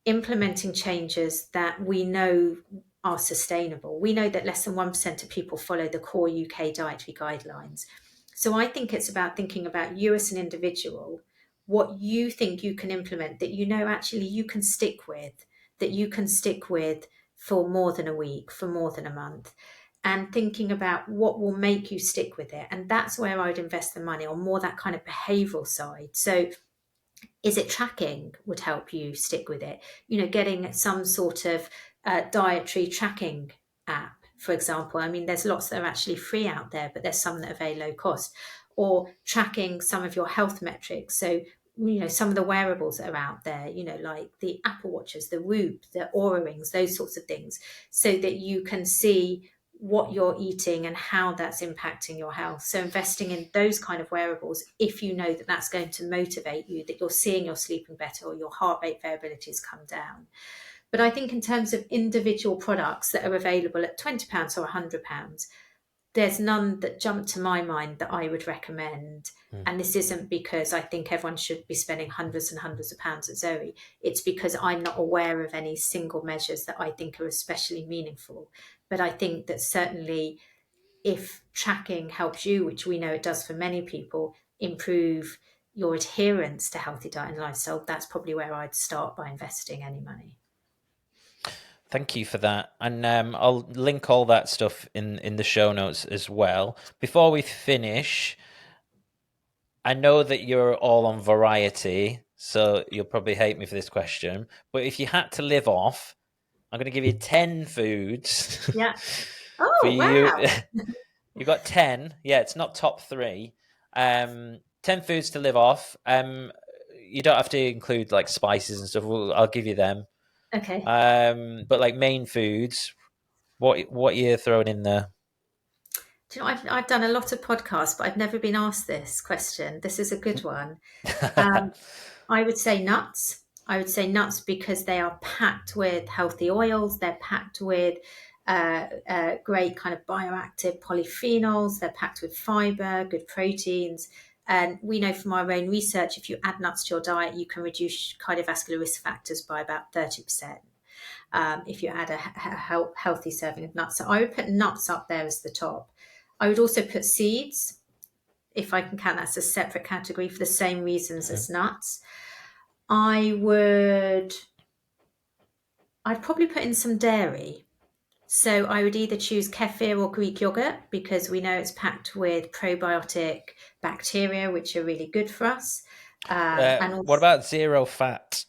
implementing changes that we know are sustainable. We know that less than 1% of people follow the core UK dietary guidelines. So I think it's about thinking about you as an individual, what you think you can implement that actually you can stick with, for more than a week, for more than a month, and thinking about what will make you stick with it. And that's where I would invest the money on, more that kind of behavioral side. So is it tracking would help you stick with it? Getting some sort of dietary tracking app, for example. I mean, there's lots that are actually free out there, but there's some that are very low cost. Or tracking some of your health metrics. So, some of the wearables that are out there, like the Apple Watches, the Whoop, the Oura Rings, those sorts of things, so that you can see what you're eating and how that's impacting your health. So investing in those kind of wearables, if you know that that's going to motivate you, that you're seeing you're sleeping better or your heart rate variability has come down. But I think in terms of individual products that are available at £20 or £100, there's none that jump to my mind that I would recommend. And this isn't because I think everyone should be spending hundreds and hundreds of pounds at Zoe. It's because I'm not aware of any single measures that I think are especially meaningful. But I think that certainly if tracking helps you, which we know it does for many people, improve your adherence to healthy diet and lifestyle, that's probably where I'd start by investing any money. Thank you for that. And I'll link all that stuff in the show notes as well. Before we finish, I know that you're all on variety, so you'll probably hate me for this question. But if you had to live off, I'm going to give you 10 foods. Yeah. For Oh, you. wow. You got 10. Yeah, it's not top 3. 10 foods to live off. You don't have to include like spices and stuff. I'll give you them. Okay. But like main foods, what you're throwing in there? Do you know, I've done a lot of podcasts, but I've never been asked this question. This is a good one. I would say nuts. I would say nuts because they are packed with healthy oils. They're packed with great kind of bioactive polyphenols. They're packed with fiber, good proteins. And we know from our own research, if you add nuts to your diet, you can reduce cardiovascular risk factors by about 30%. If you add a healthy serving of nuts. So I would put nuts up there as the top. I would also put seeds, if I can count that as a separate category, for the same reasons as nuts. I'd probably put in some dairy. So I would either choose kefir or Greek yogurt because we know it's packed with probiotic bacteria, which are really good for us. And also, what about zero fat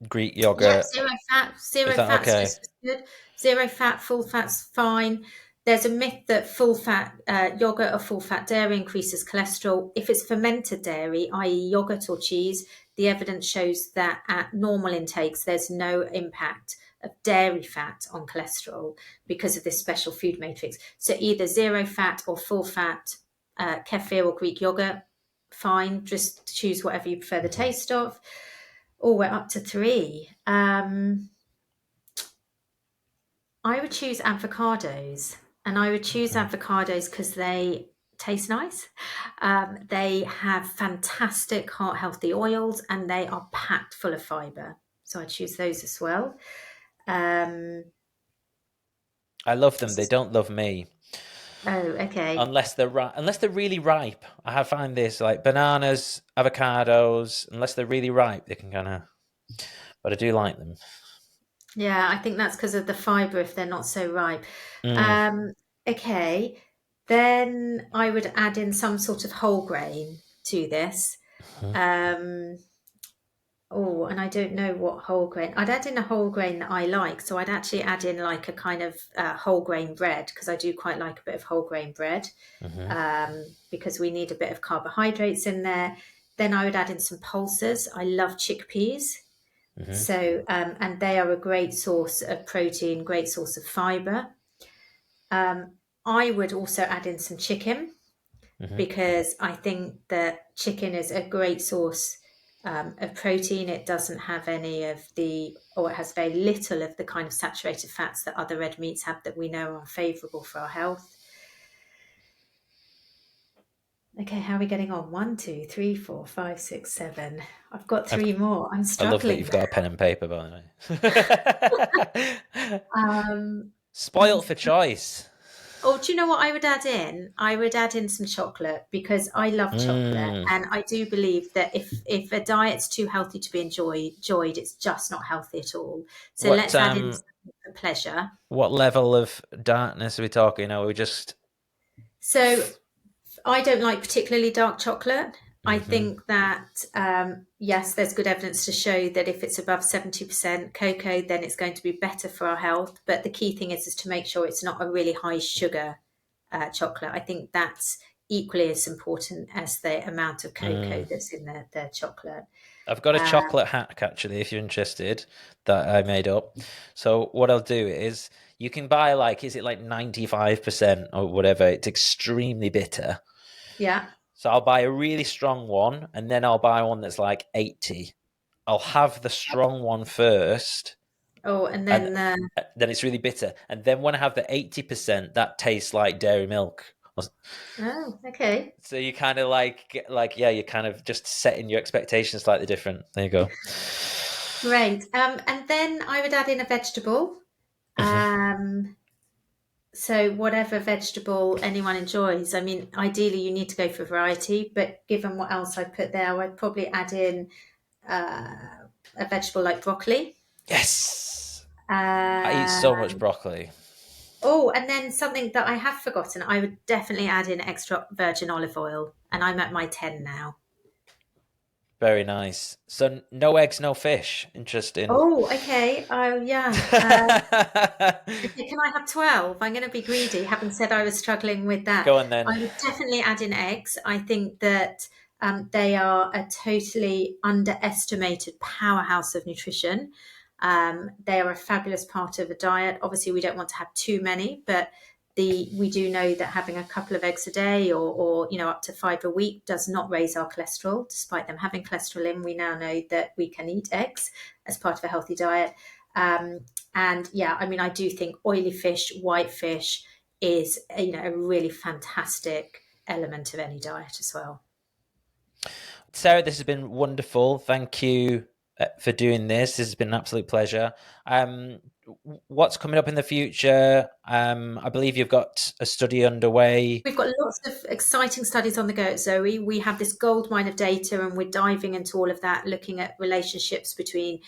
Greek yogurt? yeah, zero fat. Zero fat's okay? just as good. Zero fat, full fat's fine. There's a myth that full fat yogurt or full fat dairy increases cholesterol. If it's fermented dairy, i.e. yogurt or cheese, the evidence shows that at normal intakes, there's no impact of dairy fat on cholesterol because of this special food matrix. So either zero fat or full fat kefir or Greek yogurt, fine. Just choose whatever you prefer the taste of. Oh, we're up to 3. I would choose avocados. And I would choose avocados because they taste nice. They have fantastic heart healthy oils and they are packed full of fiber. So I choose those as well. I love them. They don't love me. Oh, okay. Unless they're really ripe. I find this like bananas, avocados. Unless they're really ripe, they can kind of. But I do like them. Yeah, I think that's because of the fibre if they're not so ripe. Mm. Um, okay, then I would add in some sort of whole grain to this. Mhm. Um, oh, and I don't know what whole grain. I'd add in a whole grain that I like. So I'd actually add in like a kind of whole grain bread because I do quite like a bit of whole grain bread Mhm. because we need a bit of carbohydrates in there. Then I would add in some pulses. I love chickpeas. Mhm. So, and they are a great source of protein, great source of fiber. I would also add in some chicken Mhm. because I think that chicken is a great source of protein. It doesn't have any of the, or it has very little of the kind of saturated fats that other red meats have that we know are unfavorable for our health. Okay, how are we getting on? 1, 2, 3, 4, 5, 6, 7. I've got I've, three more. I'm I love that struggling you've now. got a pen and paper, by the way. I'm Spoilt for choice. Oh, do you know what I would add in? I would add in some chocolate because I love chocolate, Mm. and I do believe that if a diet's too healthy to be enjoyed, it's just not healthy at all. So What let's add in um something for pleasure. what level of darkness are we talking? Are we just So I don't like particularly dark chocolate. I Mhm. think that yes, there's good evidence to show that if it's above 70% cocoa, then it's going to be better for our health. But the key thing is to make sure it's not a really high sugar chocolate. I think that's equally as important as the amount of cocoa Mm. that's in the chocolate. I've got a Um, chocolate hack actually, if you're interested, that I made up. So what I'll do is you can buy like, is it like 95% or whatever? It's extremely bitter. yeah. So I'll buy a really strong one and then I'll buy one that's like 80. I'll have the strong one first Oh, and and then then it's really bitter. And then when I have the 80%, that tastes like dairy milk. oh, okay, So you kind of like yeah, you're kind of just setting your expectations slightly different. There you go. great. And then I would add in a vegetable. Mhm. Um, so whatever vegetable anyone enjoys. I mean, ideally you need to go for variety, but given what else I put there, I'd probably add in uh, a vegetable like broccoli. Yes. I eat Uh, so much broccoli. Oh, and then something that I have forgotten, I would definitely add in extra virgin olive oil, and I'm at my 10 now. Very nice. So no eggs, no fish. Interesting. Oh, okay. Oh, yeah. Okay, can I have 12? I'm going to be greedy, having said I was struggling with that. Go on then. I would definitely add in eggs. I think that they are a totally underestimated powerhouse of nutrition. They are a fabulous part of a diet. Obviously, we don't want to have too many, but we do know that having a couple of eggs a day or up to 5 a week does not raise our cholesterol. Despite them having cholesterol in, we now know that we can eat eggs as part of a healthy diet. Um, and yeah, I mean, I do think oily fish, white fish is a really fantastic element of any diet as well. Sarah, this has been wonderful. Thank you for doing this. This has been an absolute pleasure. Um, what's coming up in the future? I believe you've got a study underway. We've got lots of exciting studies on the go at Zoe. We have this gold mine of data, and we're diving into all of that, looking at relationships between,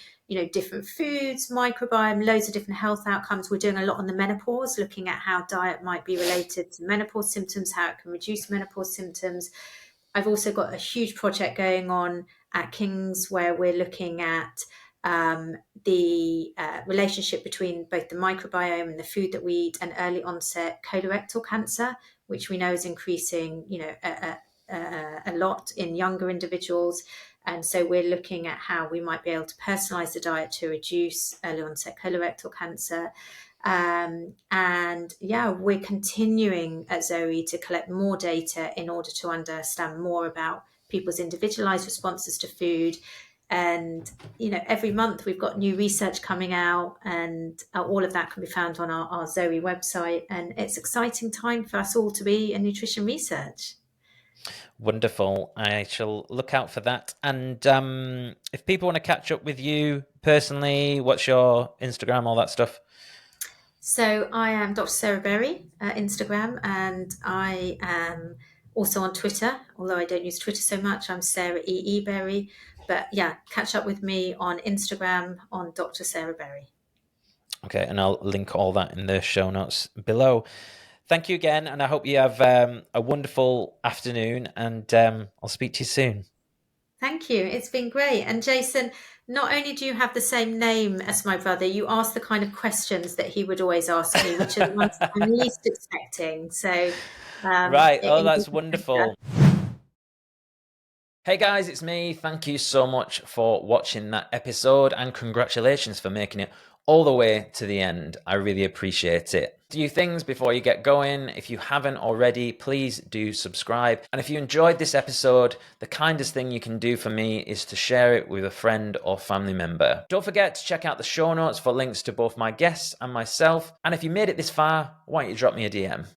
different foods, microbiome, loads of different health outcomes. We're doing a lot on the menopause, looking at how diet might be related to menopause symptoms, how it can reduce menopause symptoms. I've also got a huge project going on at King's where we're looking at the relationship between both the microbiome and the food that we eat and early onset colorectal cancer, which we know is increasing, a lot in younger individuals. And so we're looking at how we might be able to personalize the diet to reduce early onset colorectal cancer. And yeah, we're continuing at Zoe to collect more data in order to understand more about people's individualized responses to food. And every month we've got new research coming out, and all of that can be found on our Zoe website. And it's exciting time for us all to be in nutrition research. Wonderful. I shall look out for that. And if people want to catch up with you personally, what's your Instagram, all that stuff? So I am Dr. Sarah Berry, Instagram, and I am also on Twitter, although I don't use Twitter so much. I'm Sarah E. Berry. But yeah, catch up with me on Instagram on Dr. Sarah Berry. Okay, and I'll link all that in the show notes below. Thank you again, and I hope you have a wonderful afternoon, and I'll speak to you soon. Thank you. It's been great. And Jason, not only do you have the same name as my brother, you ask the kind of questions that he would always ask me, which are the ones I'm least expecting. So, Right. Oh, it that's is a pleasure. wonderful. Hey guys, it's me. Thank you so much for watching that episode, and congratulations for making it all the way to the end. I really appreciate it. A few things before you get going. If you haven't already, please do subscribe. And if you enjoyed this episode, the kindest thing you can do for me is to share it with a friend or family member. Don't forget to check out the show notes for links to both my guests and myself. And if you made it this far, why don't you drop me a DM?